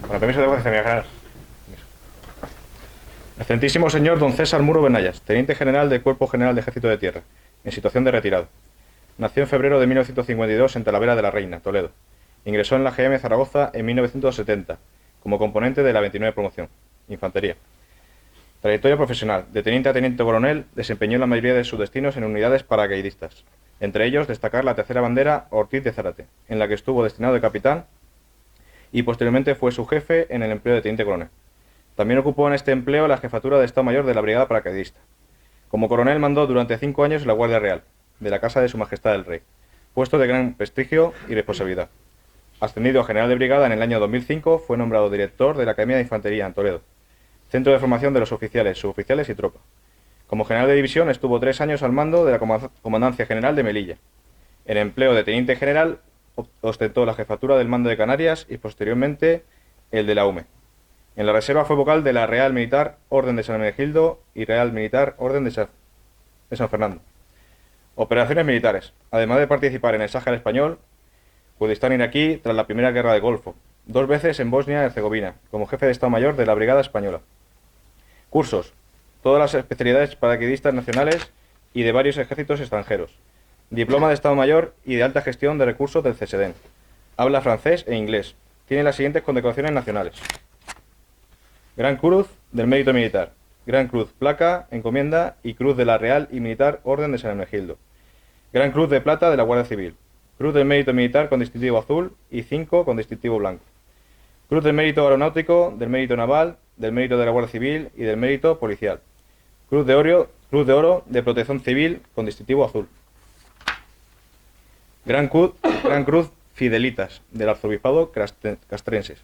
Con el permiso de voz, mi general. Excelentísimo señor don César Muro Benayas, teniente general del Cuerpo General de Ejército de Tierra, en situación de retirado. Nació en febrero de 1952 en Talavera de la Reina, Toledo. Ingresó en la GM Zaragoza en 1970, como componente de la 29 Promoción, Infantería. Trayectoria profesional. De teniente a teniente coronel, desempeñó la mayoría de sus destinos en unidades paracaidistas. Entre ellos, destacar la tercera bandera Ortiz de Zárate, en la que estuvo destinado de capitán y posteriormente fue su jefe en el empleo de teniente coronel. También ocupó en este empleo la jefatura de Estado Mayor de la Brigada Paracaidista. Como coronel mandó durante 5 años la Guardia Real, de la Casa de Su Majestad el Rey, puesto de gran prestigio y responsabilidad. Ascendido a general de brigada en el año 2005, fue nombrado director de la Academia de Infantería en Toledo, centro de formación de los oficiales, suboficiales y tropa. Como general de división estuvo 3 años al mando de la Comandancia General de Melilla. En empleo de teniente general ostentó la jefatura del mando de Canarias y posteriormente el de la UME. En la reserva fue vocal de la Real Militar Orden de San Hermenegildo y Real Militar Orden de San Fernando. Operaciones militares. Además de participar en el Sáhara español, Kurdistán iraquí tras la Primera Guerra del Golfo, 2 veces en Bosnia y Herzegovina, como jefe de Estado Mayor de la Brigada Española. Cursos. Todas las especialidades paracaidistas nacionales y de varios ejércitos extranjeros. Diploma de Estado Mayor y de alta gestión de recursos del CESEDEN. Habla francés e inglés. Tiene las siguientes condecoraciones nacionales: Gran Cruz del Mérito Militar, Gran Cruz Placa, Encomienda y Cruz de la Real y Militar Orden de San Hermenegildo. Gran Cruz de Plata de la Guardia Civil. Cruz del Mérito Militar con distintivo azul y 5 con distintivo blanco. Cruz del Mérito Aeronáutico, del Mérito Naval, del Mérito de la Guardia Civil y del Mérito Policial. Cruz de Oro de Protección Civil con distintivo azul. Gran Cruz Fidelitas del Arzobispado Castrenses.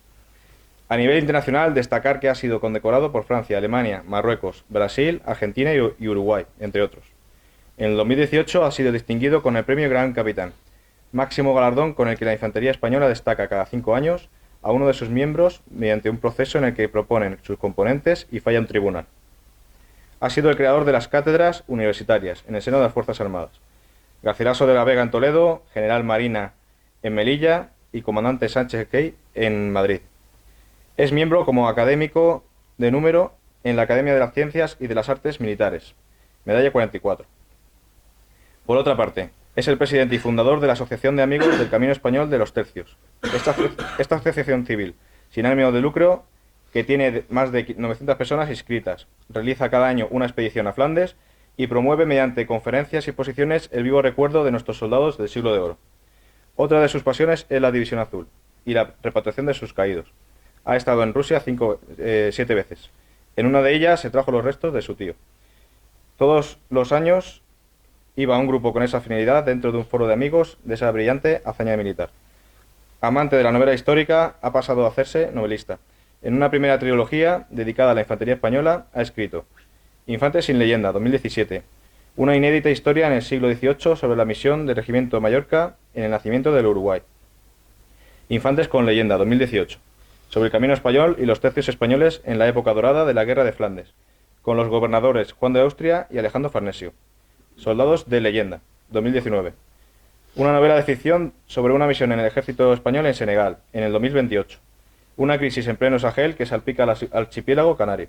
A nivel internacional, destacar que ha sido condecorado por Francia, Alemania, Marruecos, Brasil, Argentina y Uruguay, entre otros. En el 2018 ha sido distinguido con el premio Gran Capitán, máximo galardón con el que la Infantería Española destaca cada 5 años a uno de sus miembros mediante un proceso en el que proponen sus componentes y falla un tribunal. Ha sido el creador de las cátedras universitarias en el seno de las Fuerzas Armadas. Garcilaso de la Vega en Toledo, General Marina en Melilla y Comandante Sánchez Key en Madrid. Es miembro como académico de número en la Academia de las Ciencias y de las Artes Militares, medalla 44. Por otra parte, es el presidente y fundador de la Asociación de Amigos del Camino Español de los Tercios. Esta asociación civil, sin ánimo de lucro, que tiene más de 900 personas inscritas, realiza cada año una expedición a Flandes y promueve mediante conferencias y exposiciones el vivo recuerdo de nuestros soldados del siglo de oro. Otra de sus pasiones es la División Azul y la repatriación de sus caídos. Ha estado en Rusia 7 veces. En una de ellas se trajo los restos de su tío. Todos los años iba un grupo con esa finalidad dentro de un foro de amigos de esa brillante hazaña militar. Amante de la novela histórica, ha pasado a hacerse novelista. En una primera trilogía dedicada a la infantería española, ha escrito Infantes sin leyenda, 2017, una inédita historia en el siglo XVIII sobre la misión del Regimiento de Mallorca en el nacimiento del Uruguay. Infantes con leyenda, 2018, sobre el camino español y los tercios españoles en la época dorada de la Guerra de Flandes, con los gobernadores Juan de Austria y Alejandro Farnesio. Soldados de leyenda, 2019. Una novela de ficción sobre una misión en el ejército español en Senegal, en el 2028. Una crisis en pleno Sahel que salpica al archipiélago canario.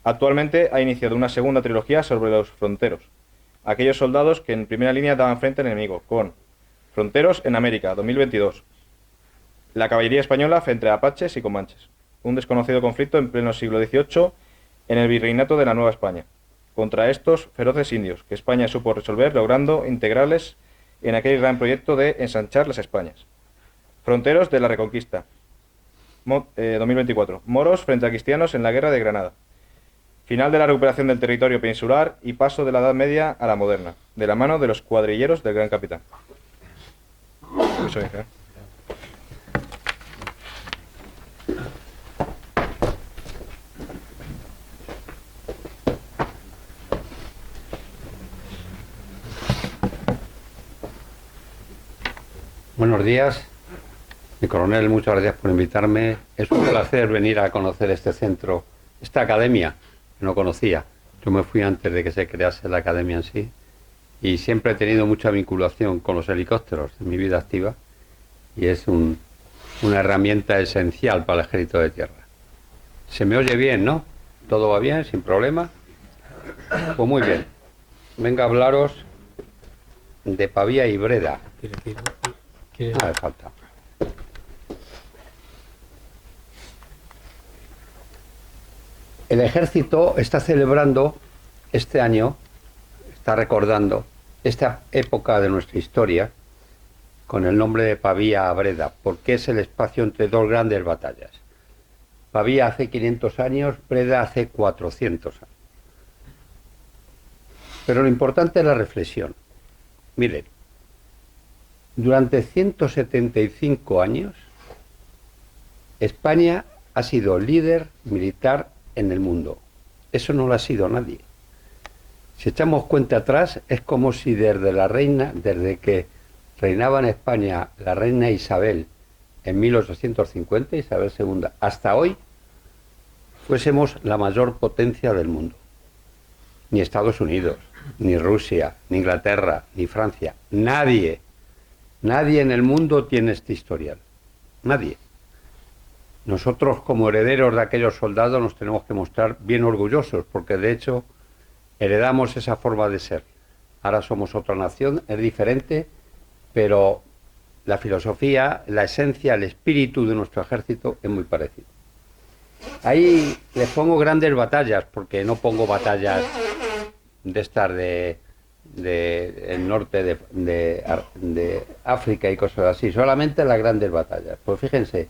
Actualmente ha iniciado una segunda trilogía sobre los fronteros, aquellos soldados que en primera línea daban frente al enemigo, con Fronteros en América, 2022. La caballería española frente a apaches y comanches. Un desconocido conflicto en pleno siglo XVIII en el virreinato de la Nueva España, contra estos feroces indios, que España supo resolver logrando integrarles en aquel gran proyecto de ensanchar las Españas. Fronteros de la Reconquista, 2024. Moros frente a cristianos en la Guerra de Granada. Final de la recuperación del territorio peninsular y paso de la Edad Media a la moderna, de la mano de los cuadrilleros del Gran Capitán. Eso es, ¿eh? Buenos días, mi coronel, muchas gracias por invitarme. Es un placer venir a conocer este centro, esta academia, que no conocía. Yo me fui antes de que se crease la academia en sí y siempre he tenido mucha vinculación con los helicópteros en mi vida activa y es un una herramienta esencial para el ejército de tierra. Se me oye bien, ¿no? ¿Todo va bien, sin problema? Pues muy bien. Venga a hablaros de Pavía y Breda. No hace falta. El ejército está celebrando este año, está recordando esta época de nuestra historia con el nombre de Pavía a Breda, porque es el espacio entre dos grandes batallas. Pavía hace 500 años, Breda hace 400 años. Pero lo importante es la reflexión. Miren, durante 175 años, España ha sido líder militar en el mundo. Eso no lo ha sido nadie. Si echamos cuenta atrás, es como si desde que reinaba en España la reina Isabel en 1850, Isabel II, hasta hoy, fuésemos la mayor potencia del mundo. Ni Estados Unidos, ni Rusia, ni Inglaterra, ni Francia, nadie en el mundo tiene este historial. Nadie. Nosotros, como herederos de aquellos soldados, nos tenemos que mostrar bien orgullosos, porque de hecho heredamos esa forma de ser. Ahora somos otra nación, es diferente, pero la filosofía, la esencia, el espíritu de nuestro ejército es muy parecido. Ahí les pongo grandes batallas, porque no pongo batallas de estas el norte de África y cosas así, solamente las grandes batallas. Pues fíjense,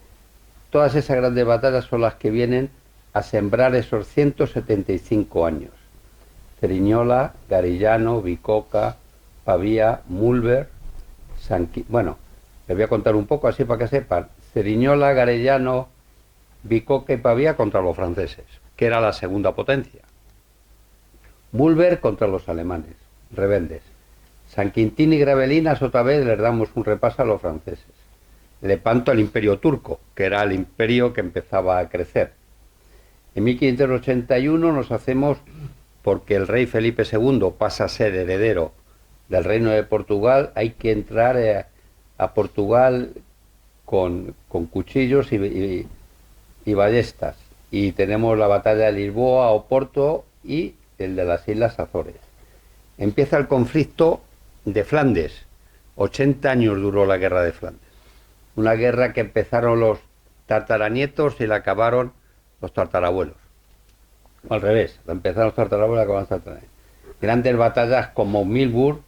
todas esas grandes batallas son las que vienen a sembrar esos 175 años. Cerignola, Garillano, Bicoca, Pavía, Múlver, bueno, les voy a contar un poco así para que sepan. Cerignola, Garellano, Bicoca y Pavía contra los franceses, que era la segunda potencia. Múlver contra los alemanes, rebeldes. San Quintín y Gravelinas, otra vez les damos un repaso a los franceses. Lepanto al imperio turco, que era el imperio que empezaba a crecer. En 1581 nos hacemos, porque el rey Felipe II pasa a ser heredero del reino de Portugal, hay que entrar a Portugal con cuchillos y ballestas. Y tenemos la batalla de Lisboa, Oporto y el de las Islas Azores. Empieza el conflicto de Flandes. 80 años duró la guerra de Flandes. Una guerra que empezaron los tartaranietos y la acabaron los tartarabuelos. Al revés, la empezaron los tartarabuelos y la acabaron los tartaranietos. Grandes batallas como Milburg,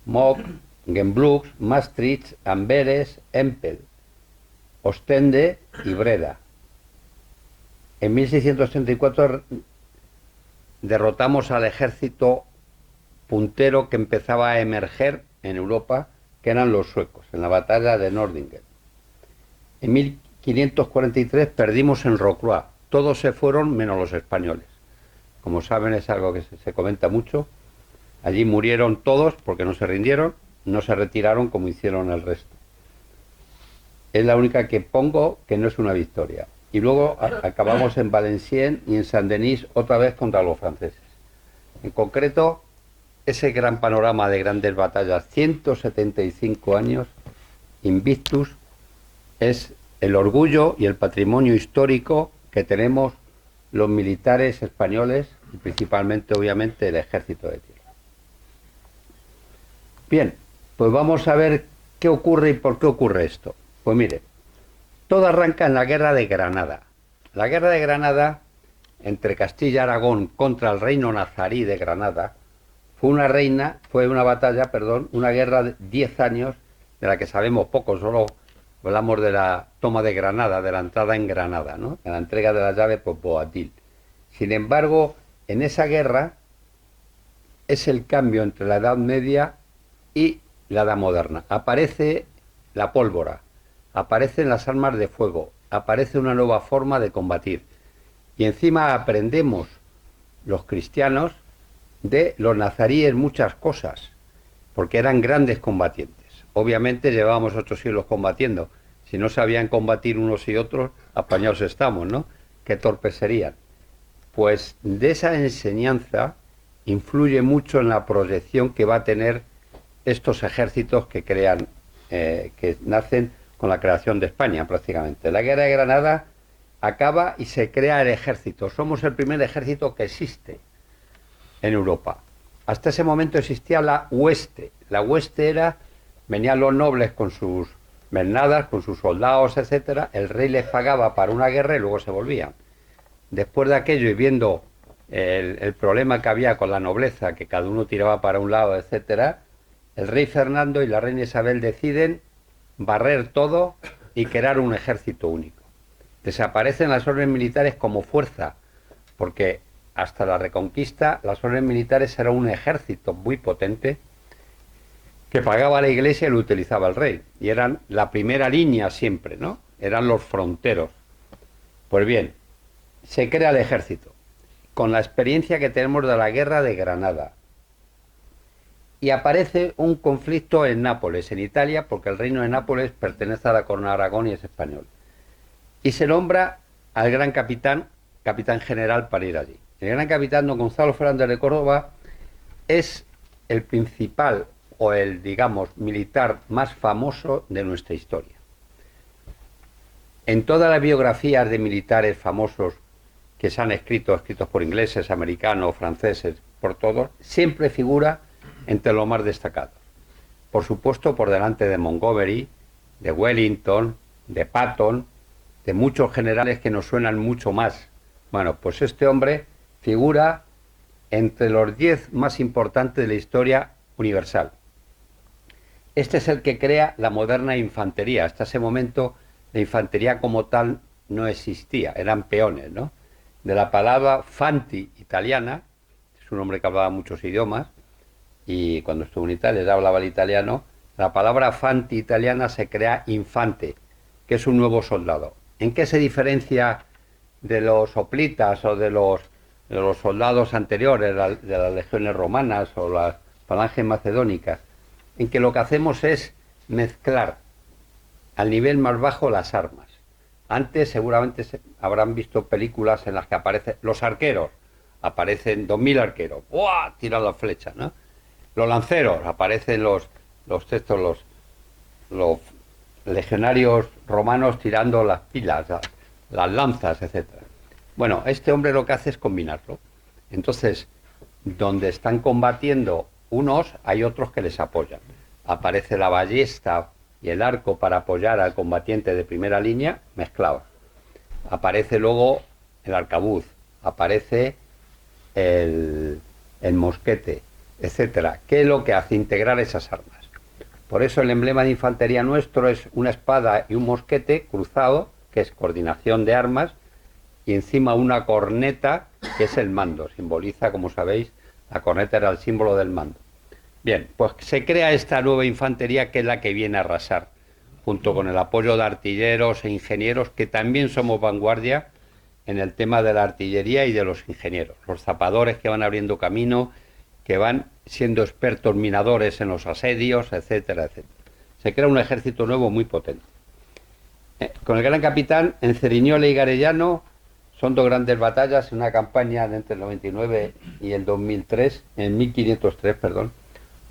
Mock, Gembloux, Maastricht, Amberes, Empel, Ostende y Breda. En 1634 derrotamos al ejército puntero que empezaba a emerger en Europa, que eran los suecos, en la batalla de Nördlingen. En 1543 perdimos en Rocroi. Todos se fueron menos los españoles. Como saben, es algo que se comenta mucho. Allí murieron todos porque no se rindieron, no se retiraron como hicieron el resto. Es la única que pongo que no es una victoria. Y luego acabamos en Valenciennes y en Saint-Denis otra vez contra los franceses. En concreto, ese gran panorama de grandes batallas, 175 años, invictus, es el orgullo y el patrimonio histórico que tenemos los militares españoles y principalmente, obviamente, el ejército de tierra. Bien, pues vamos a ver qué ocurre y por qué ocurre esto. Pues mire, todo arranca en la Guerra de Granada. La Guerra de Granada, entre Castilla y Aragón contra el reino nazarí de Granada, fue una guerra de 10 años, de la que sabemos poco, solo hablamos de la toma de Granada, de la entrada en Granada, ¿no? De la entrega de la llave por Boabdil. Sin embargo, en esa guerra es el cambio entre la Edad Media y la Edad Moderna. Aparece la pólvora, aparecen las armas de fuego, aparece una nueva forma de combatir. Y encima aprendemos los cristianos de los nazaríes muchas cosas, porque eran grandes combatientes. Obviamente llevábamos 8 siglos combatiendo. Si no sabían combatir unos y otros, apañados estamos, ¿no? Qué torpes serían. Pues de esa enseñanza influye mucho en la proyección que va a tener estos ejércitos que crean, que nacen con la creación de España prácticamente. La guerra de Granada acaba y se crea el ejército. Somos el primer ejército que existe en Europa. Hasta ese momento existía la hueste. La hueste era, venían los nobles con sus mernadas, con sus soldados, etcétera. El rey les pagaba para una guerra y luego se volvían. Después de aquello y viendo el problema que había con la nobleza, que cada uno tiraba para un lado, etcétera, el rey Fernando y la reina Isabel deciden barrer todo y crear un ejército único. Desaparecen las órdenes militares como fuerza, porque hasta la Reconquista las órdenes militares eran un ejército muy potente que pagaba la iglesia y lo utilizaba el rey. Y eran la primera línea siempre, ¿no? Eran los fronteros. Pues bien, se crea el ejército, con la experiencia que tenemos de la guerra de Granada. Y aparece un conflicto en Nápoles, en Italia, porque el reino de Nápoles pertenece a la corona de Aragón y es español. Y se nombra al gran capitán general para ir allí. El gran capitán, don Gonzalo Fernández de Córdoba, es el principal o el, digamos, militar más famoso de nuestra historia. En todas las biografías de militares famosos que se han escritos por ingleses, americanos, franceses, por todos, siempre figura entre los más destacados. Por supuesto, por delante de Montgomery, de Wellington, de Patton, de muchos generales que nos suenan mucho más. Bueno, pues este hombre figura entre los 10 más importantes de la historia universal. Este es el que crea la moderna infantería. Hasta ese momento la infantería como tal no existía, eran peones, ¿no? De la palabra fanti italiana, es un hombre que hablaba muchos idiomas, y cuando estuvo en Italia ya hablaba el italiano, la palabra fanti italiana se crea infante, que es un nuevo soldado. ¿En qué se diferencia de los hoplitas o de los soldados anteriores, de las legiones romanas o las falanges macedónicas? En que lo que hacemos es mezclar al nivel más bajo las armas. Antes seguramente habrán visto películas en las que aparecen los arqueros, aparecen 2000 arqueros, ¡buah!, tiran las flechas, ¿no? Los lanceros, aparecen los legionarios romanos tirando las pilas, las lanzas, etcétera. Bueno, este hombre lo que hace es combinarlo. Entonces, donde están combatiendo unos, hay otros que les apoyan. Aparece la ballesta y el arco para apoyar al combatiente de primera línea, mezclado. Aparece luego el arcabuz, aparece el mosquete, etcétera. ¿Qué es lo que hace? Integrar esas armas. Por eso el emblema de infantería nuestro es una espada y un mosquete cruzado, que es coordinación de armas, y encima una corneta, que es el mando. Simboliza, como sabéis, la corneta era el símbolo del mando. Bien, pues se crea esta nueva infantería que es la que viene a arrasar, junto con el apoyo de artilleros e ingenieros, que también somos vanguardia en el tema de la artillería y de los ingenieros. Los zapadores que van abriendo camino, que van siendo expertos minadores en los asedios, etcétera, etcétera. Se crea un ejército nuevo muy potente. Con el gran capitán, en Ceriñola y Garellano, son dos grandes batallas, una campaña entre el 99 y el 2003, en 1503, perdón,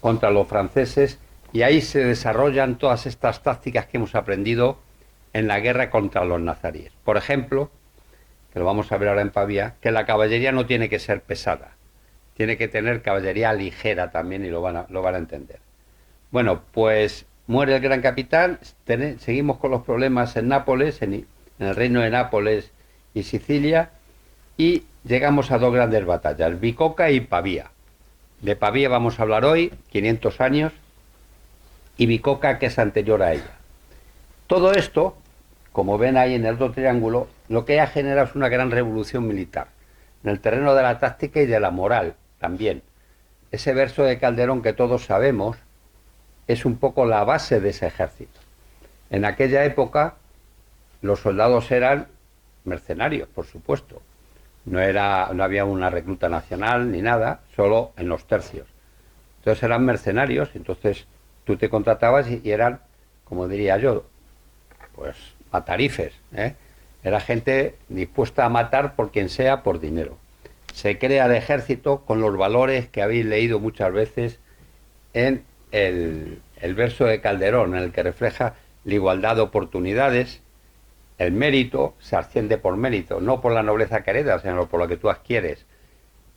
contra los franceses, y ahí se desarrollan todas estas tácticas que hemos aprendido en la guerra contra los nazaríes. Por ejemplo, que lo vamos a ver ahora en Pavía, que la caballería no tiene que ser pesada, tiene que tener caballería ligera también, y lo van a entender. Bueno, pues muere el gran capitán, seguimos con los problemas en Nápoles, en el reino de Nápoles y Sicilia, y llegamos a dos grandes batallas, Bicoca y Pavía. De Pavía vamos a hablar hoy, 500 años, y Bicoca, que es anterior a ella. Todo esto, como ven ahí en el otro triángulo, lo que ha generado es una gran revolución militar, en el terreno de la táctica y de la moral también. Ese verso de Calderón que todos sabemos es un poco la base de ese ejército. En aquella época los soldados eran mercenarios, por supuesto. No había una recluta nacional ni nada, solo en los tercios. Entonces eran mercenarios, entonces tú te contratabas y eran, como diría yo, pues matarifes, ¿eh? Era gente dispuesta a matar por quien sea por dinero. Se crea el ejército con los valores que habéis leído muchas veces en el verso de Calderón, en el que refleja la igualdad de oportunidades, el mérito se asciende por mérito, no por la nobleza que heredas, sino por lo que tú adquieres.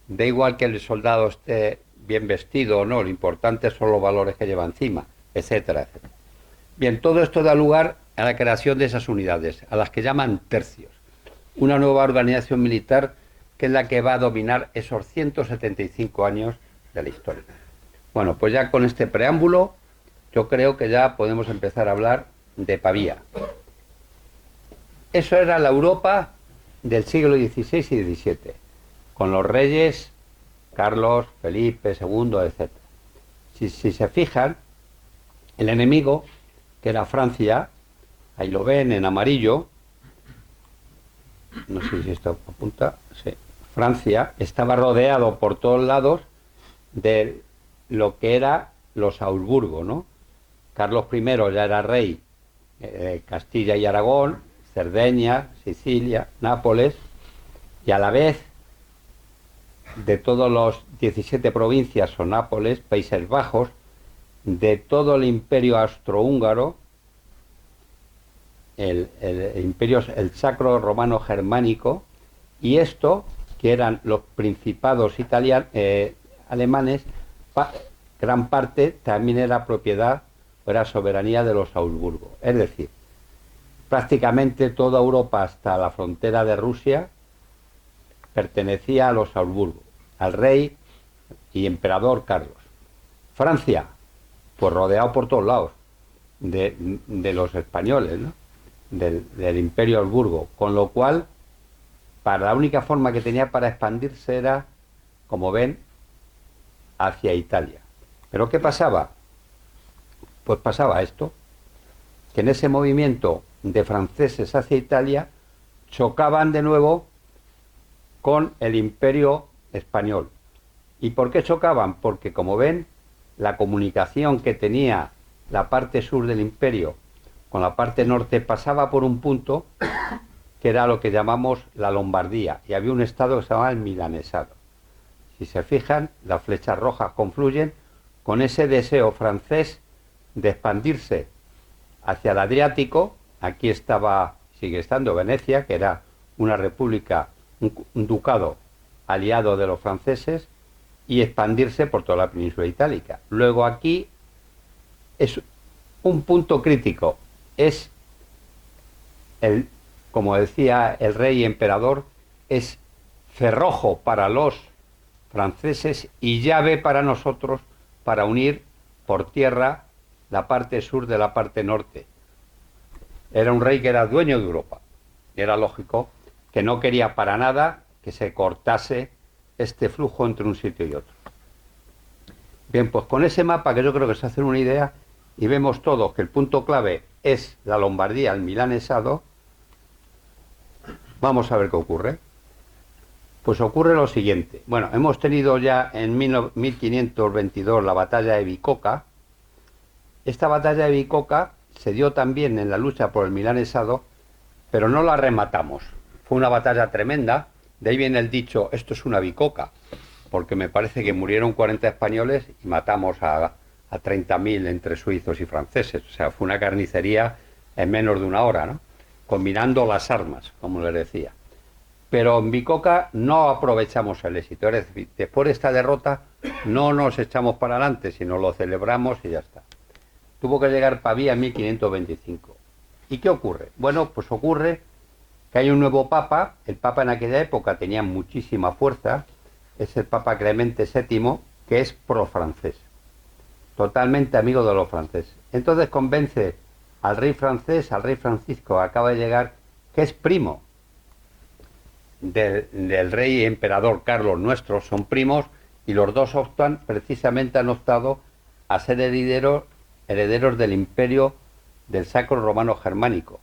Da igual que el soldado esté bien vestido o no, lo importante son los valores que lleva encima, etcétera, etcétera. Bien, todo esto da lugar a la creación de esas unidades, a las que llaman tercios. Una nueva organización militar que es la que va a dominar esos 175 años de la historia. Bueno, pues ya con este preámbulo, yo creo que ya podemos empezar a hablar de Pavía. Eso era la Europa del siglo XVI y XVII, con los reyes Carlos, Felipe II, etc. Si se fijan, el enemigo, que era Francia, ahí lo ven en amarillo, no sé si esto apunta, sí. Francia estaba rodeado por todos lados de lo que era los Augsburgo, ¿no? Carlos I ya era rey de Castilla y Aragón, Cerdeña, Sicilia, Nápoles, y a la vez de todos los 17 provincias o Nápoles, Países Bajos, de todo el imperio austrohúngaro, el imperio, el Sacro Romano Germánico, y esto, que eran los principados alemanes, gran parte también era propiedad, era soberanía de los Augsburgo. Es decir, prácticamente toda Europa hasta la frontera de Rusia pertenecía a los Augsburgo, al rey y emperador Carlos. Francia, pues rodeado por todos lados de los españoles, ¿no? del imperio Augsburgo, con lo cual para la única forma que tenía para expandirse era, como ven, hacia Italia. ¿Pero qué pasaba? Pues pasaba esto, que en ese movimiento de franceses hacia Italia chocaban de nuevo con el imperio español. ¿Y por qué chocaban? Porque, como ven, la comunicación que tenía la parte sur del imperio con la parte norte pasaba por un punto que era lo que llamamos la Lombardía, y había un estado que se llamaba el Milanesado. Si se fijan, las flechas rojas confluyen con ese deseo francés de expandirse hacia el Adriático. Aquí estaba, sigue estando Venecia, que era una república, un ducado aliado de los franceses, y expandirse por toda la península itálica. Luego aquí es un punto crítico, es como decía el rey emperador, es cerrojo para los franceses y llave para nosotros para unir por tierra la parte sur de la parte norte. Era un rey que era dueño de Europa. Era lógico que no quería para nada que se cortase este flujo entre un sitio y otro. Bien, pues con ese mapa, que yo creo que se hace una idea, y vemos todos que el punto clave es la Lombardía, el Milanesado, vamos a ver qué ocurre. Pues ocurre lo siguiente. Bueno, hemos tenido ya en 1522 la batalla de Bicocca. Esta batalla de Bicocca se dio también en la lucha por el Milanesado, pero no la rematamos. Fue una batalla tremenda, de ahí viene el dicho, esto es una Bicocca, porque me parece que murieron 40 españoles y matamos a 30.000 entre suizos y franceses. O sea, fue una carnicería en menos de una hora, ¿no? Combinando las armas, como les decía. Pero en Bicocca no aprovechamos el éxito. Es decir, después de esta derrota no nos echamos para adelante, sino lo celebramos y ya está. Tuvo que llegar Pavía en 1525. ¿Y qué ocurre? Bueno, pues ocurre que hay un nuevo papa. El papa en aquella época tenía muchísima fuerza. Es el papa Clemente VII, que es pro-francés. Totalmente amigo de los franceses. Entonces convence al rey francés, al rey Francisco, que acaba de llegar, que es primo del rey emperador Carlos nuestro, son primos, y los dos optan, precisamente han optado a ser herederos del imperio del Sacro Romano Germánico.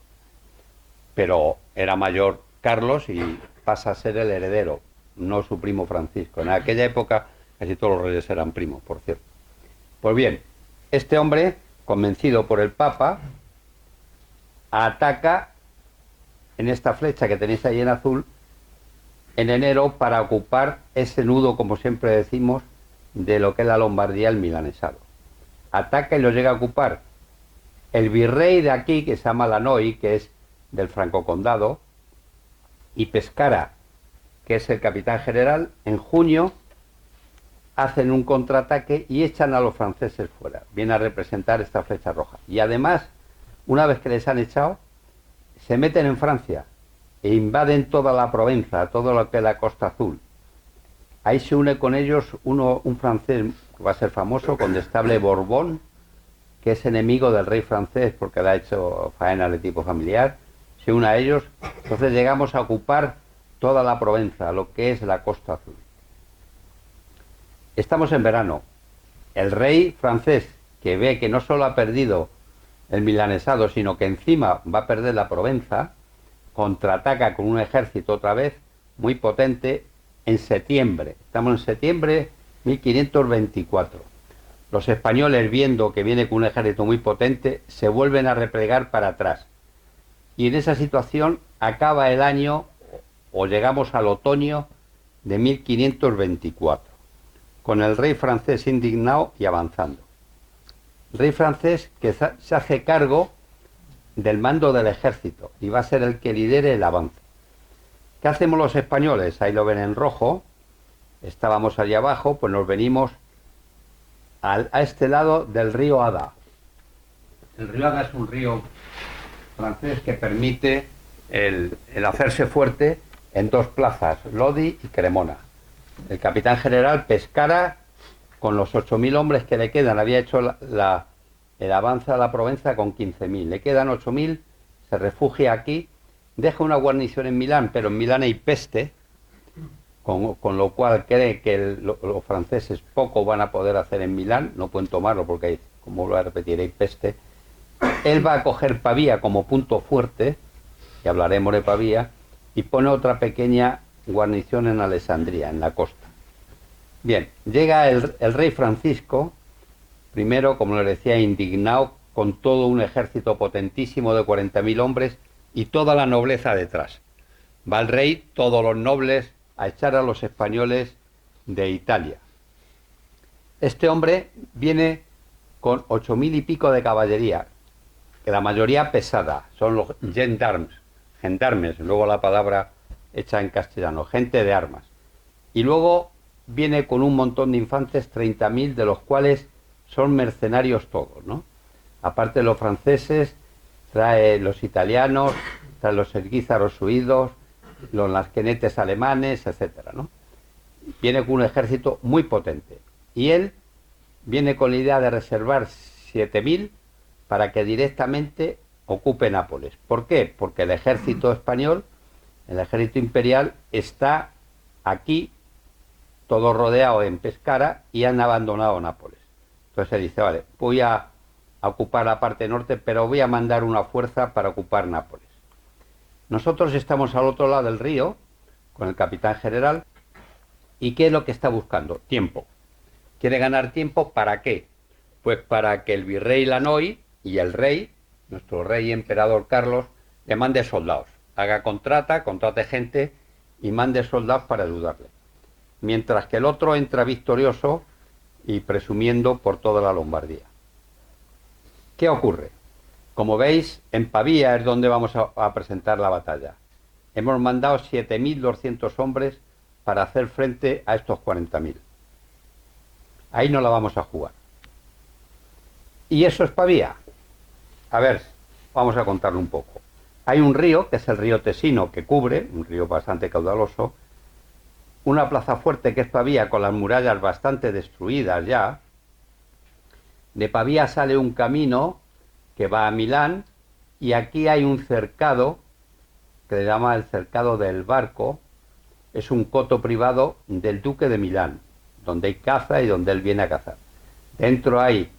Pero era mayor Carlos y pasa a ser el heredero, no su primo Francisco. En aquella época casi todos los reyes eran primos, por cierto. Pues bien, este hombre, convencido por el Papa, ataca en esta flecha que tenéis ahí en azul, en enero, para ocupar ese nudo, como siempre decimos, de lo que es la Lombardía, el Milanesado. Ataca y lo llega a ocupar. El virrey de aquí, que se llama Lannoy, que es del Franco Condado, y Pescara, que es el capitán general, en junio hacen un contraataque y echan a los franceses fuera. Viene a representar esta flecha roja. Y además, una vez que les han echado, se meten en Francia e invaden toda la Provenza, todo lo que es la Costa Azul. Ahí se une con ellos un francés que va a ser famoso, condestable Borbón, que es enemigo del rey francés porque le ha hecho faena de tipo familiar. Se une a ellos. Entonces llegamos a ocupar toda la Provenza, lo que es la Costa Azul. Estamos en verano. El rey francés, que ve que no solo ha perdido el milanesado, sino que encima va a perder la Provenza, contraataca con un ejército otra vez muy potente en septiembre. Estamos en septiembre 1524. Los españoles, viendo que viene con un ejército muy potente, se vuelven a replegar para atrás. Y en esa situación acaba el año, o llegamos al otoño de 1524, con el rey francés indignado y avanzando. El rey francés que se hace cargo del mando del ejército y va a ser el que lidere el avance. ¿Qué hacemos los españoles? Ahí lo ven en rojo. Estábamos allá abajo, pues nos venimos a este lado del río Adda. El río Adda es un río francés que permite el hacerse fuerte en dos plazas, Lodi y Cremona. El capitán general Pescara, con los 8.000 hombres que le quedan, había hecho el avance a la Provenza con 15.000. Le quedan 8.000, se refugia aquí, deja una guarnición en Milán, pero en Milán hay peste, con lo cual cree que los franceses poco van a poder hacer en Milán, no pueden tomarlo porque hay, como lo voy a repetir, hay peste. Él va a coger Pavía como punto fuerte, y hablaremos de Pavía, y pone otra pequeña guarnición en Alessandría, en la costa. Bien, llega el rey Francisco, primero, como les decía, indignado, con todo un ejército potentísimo de 40.000 hombres y toda la nobleza detrás. Va el rey, todos los nobles, a echar a los españoles de Italia. Este hombre viene con 8.000 y pico de caballería, que la mayoría pesada, son los gendarmes, luego la palabra hecha en castellano, gente de armas. Y luego viene con un montón de infantes, 30.000, de los cuales son mercenarios todos, ¿no? Aparte de los franceses, trae los italianos, trae los erguízaros huidos, los lasquenetes alemanes, etcétera, ¿no? Viene con un ejército muy potente. Y él viene con la idea de reservar 7.000 para que directamente ocupe Nápoles. ¿Por qué? Porque el ejército español, el ejército imperial, está aquí, todo rodeado en Pescara, y han abandonado Nápoles. Entonces él dice, vale, voy a ocupar la parte norte, pero voy a mandar una fuerza para ocupar Nápoles. Nosotros estamos al otro lado del río, con el capitán general, ¿y qué es lo que está buscando? Tiempo. ¿Quiere ganar tiempo para qué? Pues para que el virrey Lannoy y el rey, nuestro rey y emperador Carlos, le mande soldados. Haga contrate gente y mande soldados para ayudarle. Mientras que el otro entra victorioso y presumiendo por toda la Lombardía. ¿Qué ocurre? Como veis, en Pavía es donde vamos a presentar la batalla. Hemos mandado 7.200 hombres para hacer frente a estos 40.000. Ahí no la vamos a jugar. ¿Y eso es Pavía? A ver, vamos a contarlo un poco. Hay un río, que es el río Tesino, que cubre, un río bastante caudaloso, una plaza fuerte que es Pavía, con las murallas bastante destruidas ya. De Pavía sale un camino que va a Milán, y aquí hay un cercado, que se llama el cercado del Barco. Es un coto privado del duque de Milán, donde hay caza y donde él viene a cazar. Dentro hay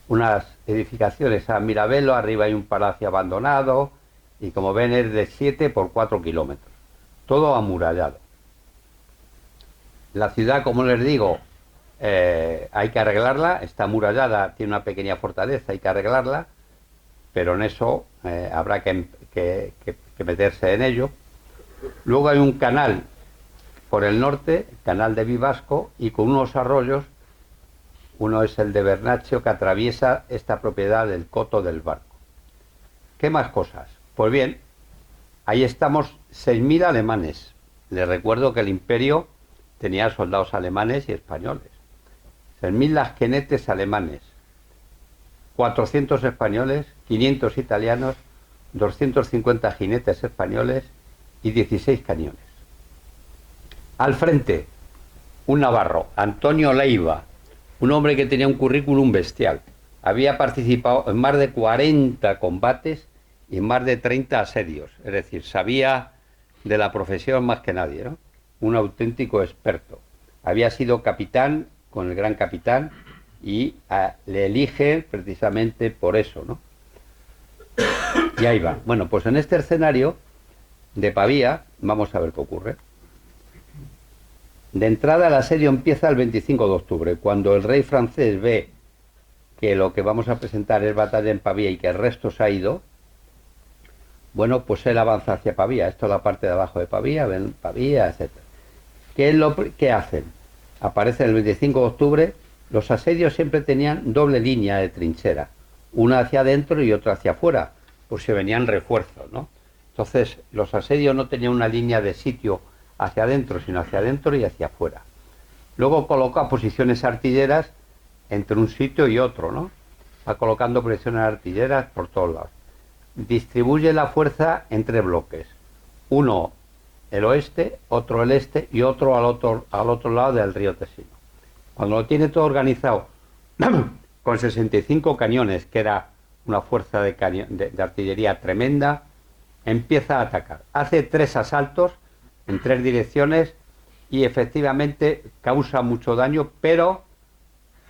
unas edificaciones a Mirabello, arriba hay un palacio abandonado, y como ven es de 7 por 4 kilómetros, todo amurallado. La ciudad, como les digo, hay que arreglarla, está amurallada, tiene una pequeña fortaleza, hay que arreglarla, pero en eso habrá que meterse en ello. Luego hay un canal por el norte, el canal de Vivasco, y con unos arroyos. Uno es el de Bernaccio, que atraviesa esta propiedad del Coto del Barco. ¿Qué más cosas? Pues bien, ahí estamos 6.000 alemanes. Les recuerdo que el imperio tenía soldados alemanes y españoles. 6.000 lasquenetes alemanes, 400 españoles, 500 italianos, 250 jinetes españoles y 16 cañones. Al frente, un navarro, Antonio Leiva, un hombre que tenía un currículum bestial. Había participado en más de 40 combates y en más de 30 asedios. Es decir, sabía de la profesión más que nadie, ¿no? Un auténtico experto. Había sido capitán con el gran capitán y le elige precisamente por eso, ¿no? Y ahí va. Bueno, pues en este escenario de Pavía, vamos a ver qué ocurre. De entrada, el asedio empieza el 25 de octubre, cuando el rey francés ve que lo que vamos a presentar es batalla en Pavía y que el resto se ha ido. Bueno, pues él avanza hacia Pavía. Esto es la parte de abajo de Pavía, ven Pavía, etc. ¿Qué hacen? Aparece el 25 de octubre. Los asedios siempre tenían doble línea de trinchera, una hacia adentro y otra hacia afuera, por si venían refuerzos, ¿no? Entonces, los asedios no tenían una línea de sitio hacia adentro, sino hacia adentro y hacia afuera. Luego coloca posiciones artilleras entre un sitio y otro, ¿no? Va colocando posiciones artilleras por todos lados. Distribuye la fuerza en 3 bloques. Uno el oeste, otro el este y otro al otro lado del río Tesino. Cuando lo tiene todo organizado con 65 cañones, que era una fuerza de artillería tremenda, empieza a atacar. Hace 3 asaltos en 3 direcciones y efectivamente causa mucho daño, pero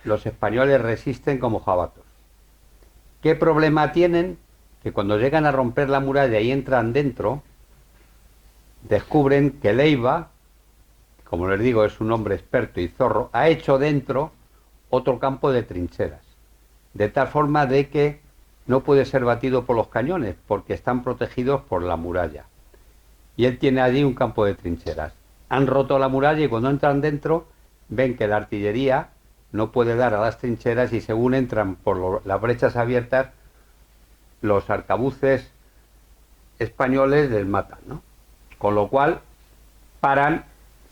los españoles resisten como jabatos. ¿Qué problema tienen? Que cuando llegan a romper la muralla y entran dentro, descubren que Leiva, como les digo, es un hombre experto y zorro, ha hecho dentro otro campo de trincheras, de tal forma de que no puede ser batido por los cañones, porque están protegidos por la muralla. Y él tiene allí un campo de trincheras. Han roto la muralla y cuando entran dentro, ven que la artillería no puede dar a las trincheras y según entran por las brechas abiertas, los arcabuces españoles les matan, ¿no? Con lo cual, paran,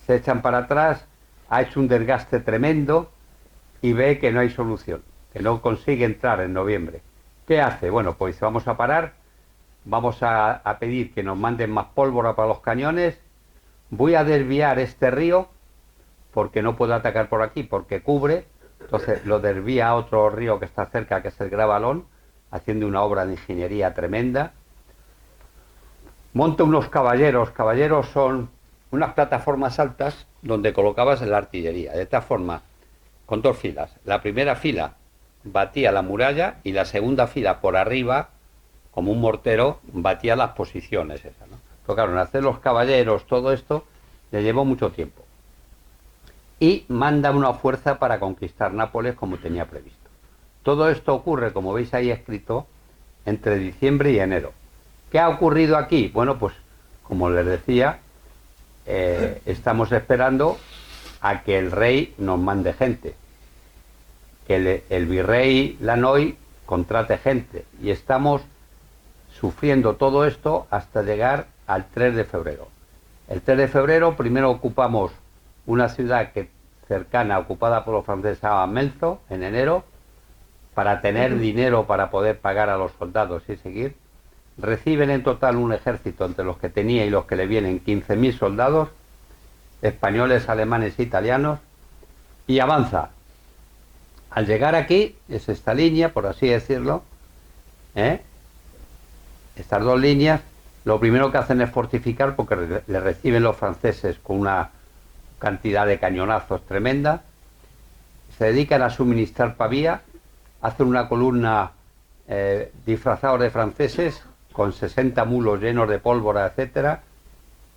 se echan para atrás, ha hecho un desgaste tremendo y ve que no hay solución, que no consigue entrar en noviembre. ¿Qué hace? Bueno, pues vamos a parar, vamos a pedir que nos manden más pólvora para los cañones, voy a desviar este río, porque no puedo atacar por aquí, porque cubre, entonces lo desvía a otro río que está cerca, que es el Gravalón, haciendo una obra de ingeniería tremenda. Monta unos caballeros. Caballeros son unas plataformas altas donde colocabas la artillería, de esta forma, con 2 filas. La primera fila batía la muralla y la segunda fila por arriba, como un mortero, batía las posiciones esas, ¿no? Pero claro, en hacer los caballeros, todo esto, le llevó mucho tiempo. Y manda una fuerza para conquistar Nápoles como tenía previsto. Todo esto ocurre, como veis ahí escrito, entre diciembre y enero. ¿Qué ha ocurrido aquí? Bueno, pues como les decía, estamos esperando a que el rey nos mande gente, que el virrey Lannoy contrate gente, y estamos sufriendo todo esto hasta llegar al 3 de febrero. El 3 de febrero primero ocupamos una ciudad cercana, ocupada por los franceses, a Melzo, en enero, para tener dinero para poder pagar a los soldados y seguir. Reciben en total un ejército, entre los que tenía y los que le vienen, 15.000 soldados, españoles, alemanes e italianos, y avanza. Al llegar aquí, es esta línea, por así decirlo, estas 2 líneas, lo primero que hacen es fortificar, porque le reciben los franceses con una cantidad de cañonazos tremenda, se dedican a suministrar Pavía, hacen una columna disfrazados de franceses, con 60 mulos llenos de pólvora, etcétera,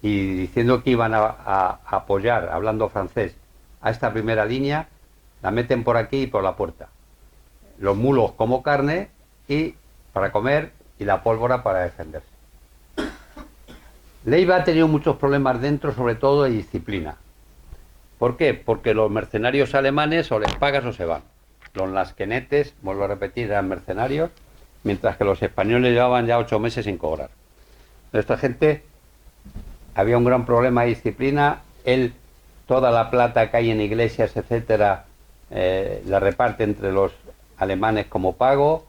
y diciendo que iban a apoyar, hablando francés, a esta primera línea, la meten por aquí y por la puerta. Los mulos como carne y para comer y la pólvora para defenderse. Leiva ha tenido muchos problemas dentro, sobre todo de disciplina. ¿Por qué? Porque los mercenarios alemanes o les pagas o se van. Los lasquenetes, vuelvo a repetir, eran mercenarios, mientras que los españoles llevaban ya 8 meses sin cobrar. Esta gente, había un gran problema de disciplina. Él, toda la plata que hay en iglesias, etcétera, la reparte entre los alemanes como pago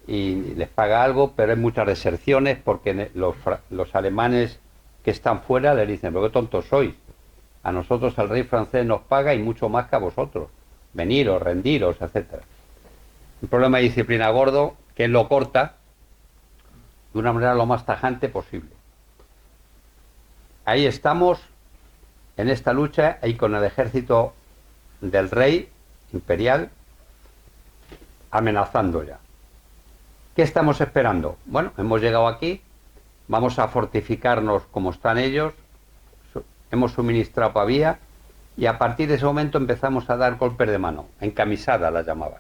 y les paga algo, pero hay muchas deserciones porque los alemanes que están fuera les dicen: pero qué tontos sois, a nosotros el rey francés nos paga y mucho más que a vosotros, veniros, rendiros, etcétera. Un problema de disciplina gordo que él lo corta de una manera lo más tajante posible. Ahí estamos en esta lucha, ahí con el ejército del rey imperial amenazando ya. ¿Qué estamos esperando? Bueno, hemos llegado aquí, vamos a fortificarnos como están ellos, hemos suministrado pavía y a partir de ese momento empezamos a dar golpes de mano, encamisadas las llamaban.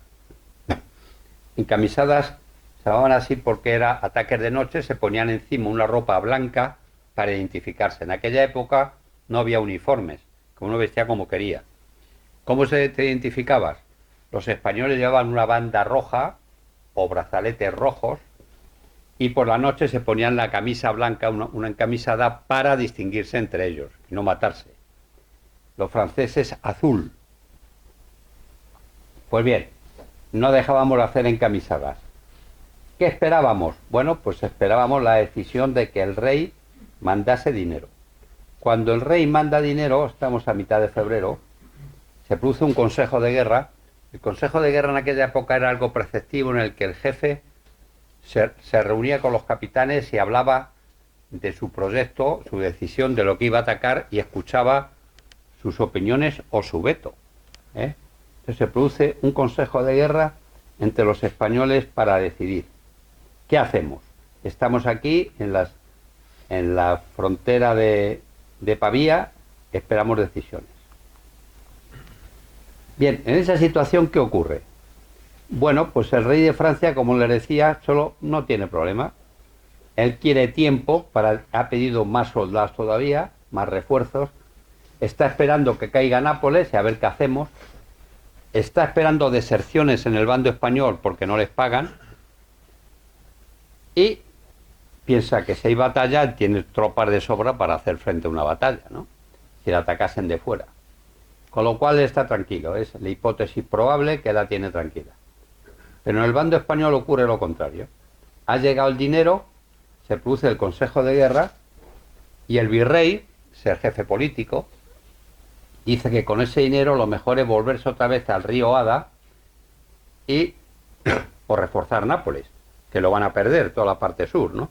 Encamisadas se llamaban así porque era ataques de noche, se ponían encima una ropa blanca para identificarse. En aquella época no había uniformes, como uno vestía como quería. ¿Cómo te identificabas? Los españoles llevaban una banda roja o brazaletes rojos y por la noche se ponían la camisa blanca, una encamisada para distinguirse entre ellos y no matarse. Los franceses azul. Pues bien, no dejábamos de hacer encamisadas. ¿Qué esperábamos? Bueno, pues esperábamos la decisión de que el rey mandase dinero. Cuando el rey manda dinero, estamos a mitad de febrero, se produce un consejo de guerra. El consejo de guerra en aquella época era algo preceptivo en el que el jefe se reunía con los capitanes y hablaba de su proyecto, su decisión, de lo que iba a atacar y escuchaba sus opiniones o su veto. Entonces se produce un consejo de guerra entre los españoles para decidir ¿qué hacemos? Estamos aquí en la frontera de Pavía, esperamos decisiones. Bien, en esa situación, ¿qué ocurre? Bueno, pues el rey de Francia, como les decía, solo no tiene problema. Él quiere tiempo, ha pedido más soldados todavía, más refuerzos. Está esperando que caiga Nápoles y a ver qué hacemos. Está esperando deserciones en el bando español porque no les pagan. Y piensa que si hay batalla, tiene tropas de sobra para hacer frente a una batalla, ¿no? Si la atacasen de fuera. Con lo cual está tranquilo, es la hipótesis probable que la tiene tranquila. Pero en el bando español ocurre lo contrario. Ha llegado el dinero, se produce el consejo de guerra y el virrey, ser jefe político, dice que con ese dinero lo mejor es volverse otra vez al río Ada o reforzar Nápoles, que lo van a perder toda la parte sur, ¿no?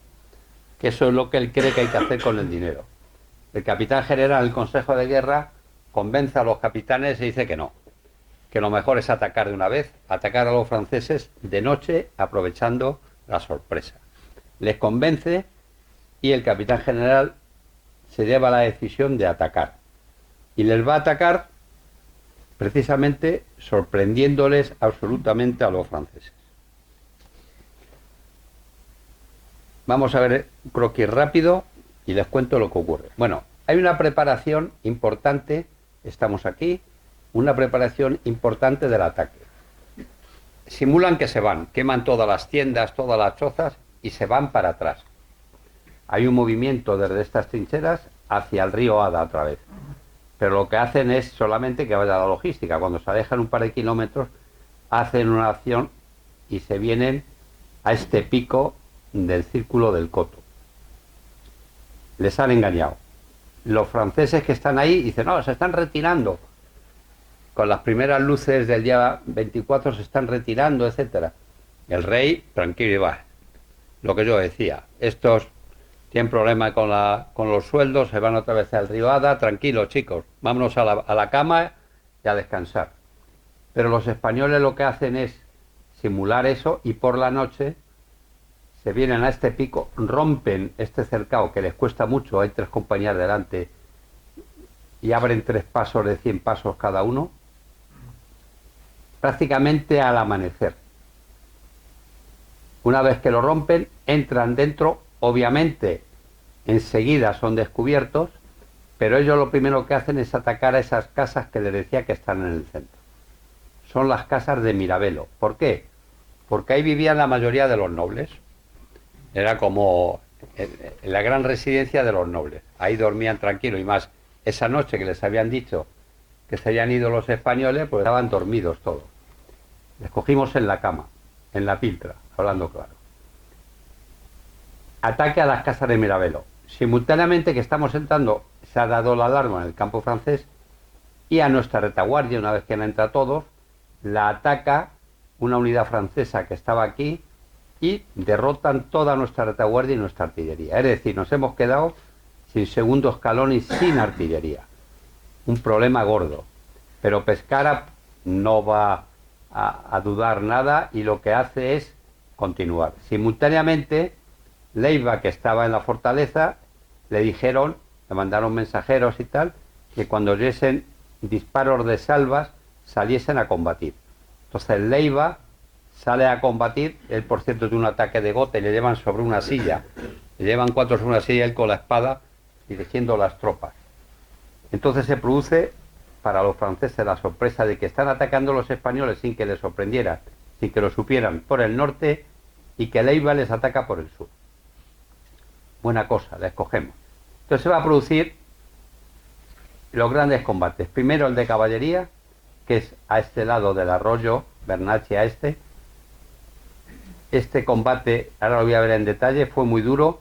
Que eso es lo que él cree que hay que hacer con el dinero. El capitán general del consejo de guerra convence a los capitanes y dice que no, que lo mejor es atacar de una vez, atacar a los franceses de noche aprovechando la sorpresa. Les convence y el capitán general se lleva la decisión de atacar. Y les va a atacar precisamente sorprendiéndoles absolutamente a los franceses. Vamos a ver un croquis rápido y les cuento lo que ocurre. Bueno, hay una preparación importante, estamos aquí, una preparación importante del ataque. Simulan que se van, queman todas las tiendas, todas las chozas y se van para atrás. Hay un movimiento desde estas trincheras hacia el río Ada otra vez. Pero lo que hacen es solamente que vaya la logística. Cuando se alejan un par de kilómetros, hacen una acción y se vienen a este pico del Círculo del Coto. Les han engañado. Los franceses que están ahí dicen, no, se están retirando. Con las primeras luces del día 24 se están retirando, etcétera. El rey, tranquilo y va. Lo que yo decía, estos tienen problemas con los sueldos, se van otra vez al río Ada, tranquilos chicos, vámonos a la cama y a descansar. Pero los españoles lo que hacen es simular eso y por la noche se vienen a este pico, rompen este cercado que les cuesta mucho, hay 3 compañías delante y abren 3 pasos de 100 pasos cada uno, prácticamente al amanecer. Una vez que lo rompen, entran dentro, obviamente enseguida son descubiertos, pero ellos lo primero que hacen es atacar a esas casas que les decía que están en el centro. Son las casas de Mirabello. ¿Por qué? porque ahí vivían la mayoría de los nobles. Era como la gran residencia de los nobles. Ahí dormían tranquilos y más esa noche que les habían dicho que se habían ido los españoles, pues estaban dormidos todos. Les cogimos en la cama, en la piltra, hablando claro. Ataque a las casas de Mirabelo. Simultáneamente que estamos entrando, se ha dado la alarma en el campo francés y a nuestra retaguardia, una vez que entra todos, la ataca una unidad francesa que estaba aquí y derrotan toda nuestra retaguardia y nuestra artillería. Es decir, nos hemos quedado sin segundo escalón y sin artillería. Un problema gordo. Pero Pescara no va a dudar nada y lo que hace es continuar. Simultáneamente, Leiva, que estaba en la fortaleza, le mandaron mensajeros y tal, que cuando oyesen disparos de salvas saliesen a combatir. Entonces Leiva sale a combatir, él por cierto de un ataque de gota y le llevan sobre una silla, le llevan 4 sobre una silla, él con la espada dirigiendo las tropas. Entonces se produce para los franceses la sorpresa de que están atacando los españoles sin que les sorprendiera, sin que lo supieran, por el norte, y que Leiva les ataca por el sur. Buena cosa, la escogemos. Entonces se va a producir los grandes combates. Primero el de caballería, que es a este lado del arroyo, Bernacchi a este. Este combate, ahora lo voy a ver en detalle, fue muy duro,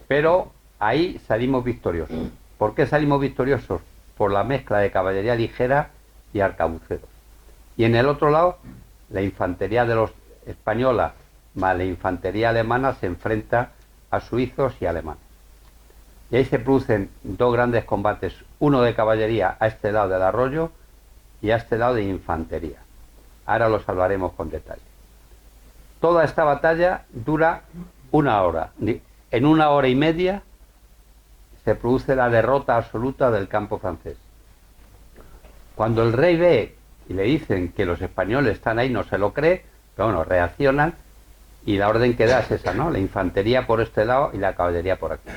pero ahí salimos victoriosos. ¿Por qué salimos victoriosos? Por la mezcla de caballería ligera y arcabuceros. Y en el otro lado, la infantería de los española más la infantería alemana se enfrenta a suizos y alemanes. Y ahí se producen dos grandes combates, uno de caballería a este lado del arroyo y a este lado de infantería. Ahora los hablaremos con detalle. Toda esta batalla dura 1 hora. En 1 hora y media se produce la derrota absoluta del campo francés. Cuando el rey ve y le dicen que los españoles están ahí, no se lo cree, pero bueno, reaccionan y la orden que da es esa, ¿no? La infantería por este lado y la caballería por aquí.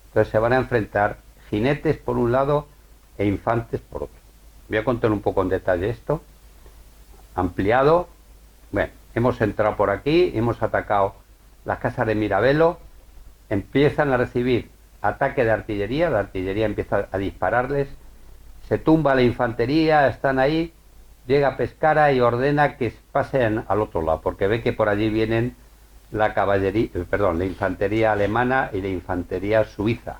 Entonces se van a enfrentar jinetes por un lado e infantes por otro. Voy a contar un poco en detalle esto. Ampliado. Bueno, hemos entrado por aquí, hemos atacado las casas de Mirabelo, empiezan a recibir ataque de artillería, la artillería empieza a dispararles, se tumba la infantería, están ahí, llega Pescara y ordena que pasen al otro lado, porque ve que por allí vienen la caballería, la infantería alemana y la infantería suiza.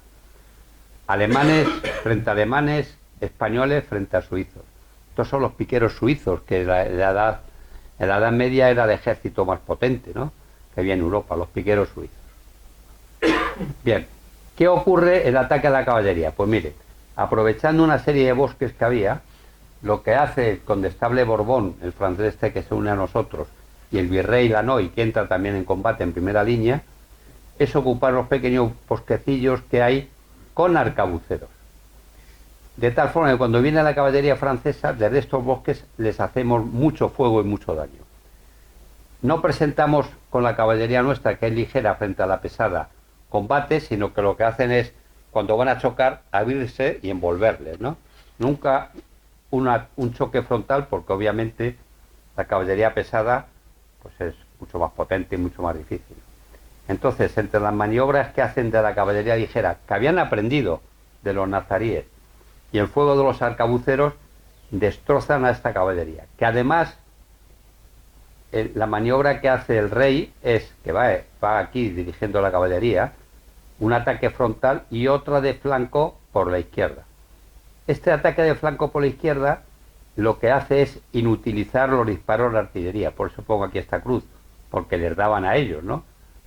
Alemanes frente a alemanes, españoles frente a suizos. Estos son los piqueros suizos, que en la Edad Media era el ejército más potente, ¿no?, que había en Europa, los piqueros suizos. Bien, ¿qué ocurre el ataque a la caballería? Pues mire, aprovechando una serie de bosques que había, lo que hace el condestable Borbón, el francés este que se une a nosotros, y el virrey Lannoy, que entra también en combate en primera línea, es ocupar los pequeños bosquecillos que hay con arcabuceros. De tal forma que cuando viene la caballería francesa, desde estos bosques les hacemos mucho fuego y mucho daño. No presentamos con la caballería nuestra, que es ligera frente a la pesada, combate, sino que lo que hacen es, cuando van a chocar, abrirse y envolverles, ¿no? Nunca un choque frontal, porque obviamente la caballería pesada pues es mucho más potente y mucho más difícil. Entonces, entre las maniobras que hacen de la caballería ligera, que habían aprendido de los nazaríes, y el fuego de los arcabuceros, destrozan a esta caballería, que además la maniobra que hace el rey es que va aquí dirigiendo la caballería, un ataque frontal y otra de flanco por la izquierda. Este ataque de flanco por la izquierda lo que hace es inutilizar los disparos de artillería, por eso pongo aquí esta cruz, porque les daban a ellos, ¿no?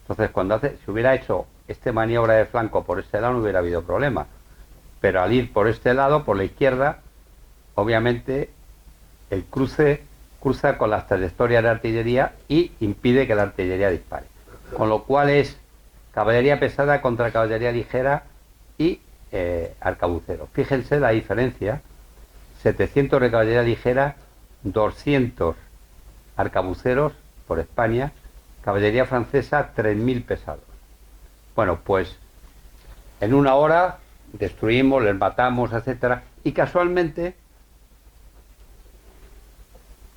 Entonces, si hubiera hecho esta maniobra de flanco por este lado no hubiera habido problema, pero al ir por este lado, por la izquierda, obviamente el cruza con las trayectorias de artillería y impide que la artillería dispare. Con lo cual es caballería pesada contra caballería ligera y arcabuceros. Fíjense la diferencia, 700 de caballería ligera, 200 arcabuceros por España, caballería francesa 3.000 pesados. Bueno, pues en 1 hora destruimos, les matamos, etcétera, y casualmente,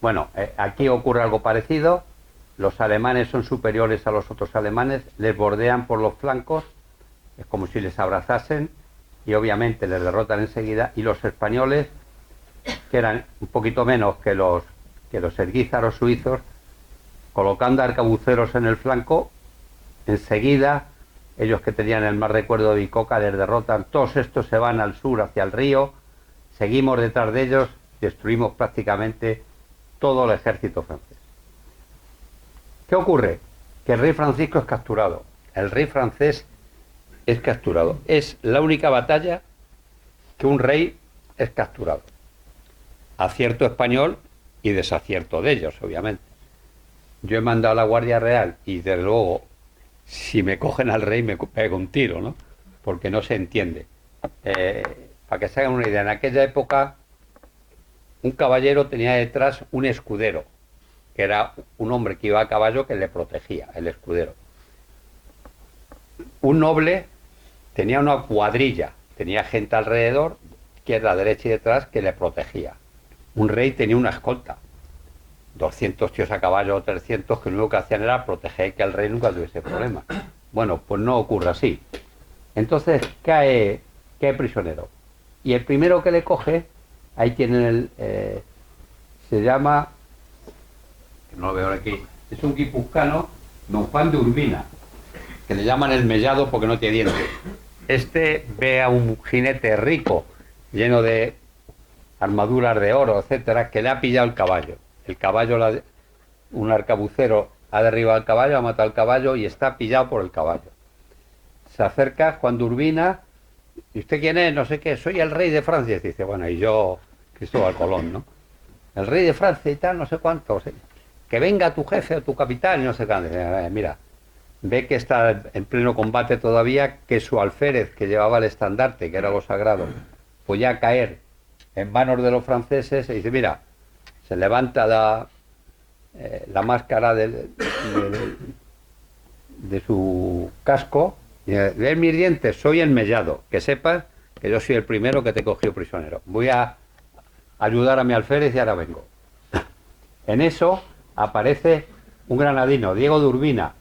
bueno, aquí ocurre algo parecido. los alemanes son superiores a los otros alemanes, les bordean por los flancos, es como si les abrazasen y obviamente les derrotan enseguida, y los españoles, que eran un poquito menos que los esguízaros suizos, colocando arcabuceros en el flanco, enseguida ellos que tenían el más recuerdo de Bicoca les derrotan, todos estos se van al sur hacia el río, seguimos detrás de ellos, destruimos prácticamente todo el ejército francés. ¿Qué ocurre? Que el rey Francisco es capturado. El rey francés es capturado. Es la única batalla que un rey es capturado. Acierto español y desacierto de ellos, obviamente. Yo he mandado a la Guardia Real y, desde luego, si me cogen al rey me pego un tiro, ¿no? Porque no se entiende. Para que se hagan una idea, en aquella época un caballero tenía detrás un escudero, que era un hombre que iba a caballo que le protegía, el escudero. Un noble tenía una cuadrilla, tenía gente alrededor, izquierda, derecha y detrás, que le protegía. Un rey tenía una escolta, 200 tíos a caballo o 300, que lo único que hacían era proteger que el rey nunca tuviese problemas. Bueno, pues no ocurre así. Entonces cae prisionero. Y el primero que le coge, ahí tienen se llama, que no lo veo aquí, es un guipuzcoano, don Juan de Urbina, que le llaman el mellado porque no tiene dientes. Este ve a un jinete rico, lleno de armaduras de oro, etcétera, que le ha pillado el caballo. El caballo, un arcabucero ha derribado al caballo, ha matado al caballo y está pillado por el caballo. Se acerca Juan de Urbina, ¿y usted quién es? No sé qué, soy el rey de Francia. Y dice, bueno, y yo, Cristóbal Colón, ¿no? El rey de Francia y tal, no sé cuánto. Que venga tu jefe o tu capitán y no sé qué. Mira, ve que está en pleno combate todavía, que su alférez, que llevaba el estandarte, que era lo sagrado, pues ya caer en manos de los franceses, y dice, mira, se levanta la máscara de su casco, y dice, ven mis dientes, soy el mellado, que sepas que yo soy el primero que te cogió prisionero. Voy a ayudar a mi alférez y ahora vengo. En eso aparece un granadino, Diego de Urbina,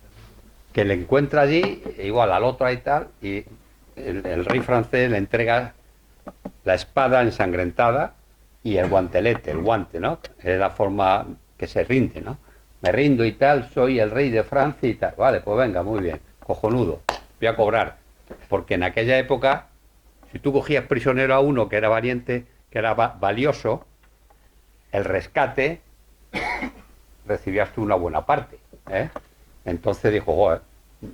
que le encuentra allí, igual al otro y tal, y el rey francés le entrega la espada ensangrentada y el guantelete, el guante, ¿no? Es la forma que se rinde, ¿no? Me rindo y tal, soy el rey de Francia y tal. Vale, pues venga, muy bien, cojonudo, voy a cobrar. Porque en aquella época, si tú cogías prisionero a uno que era valiente, que era valioso, el rescate, recibías tú una buena parte, ¿eh? Entonces dijo, joder,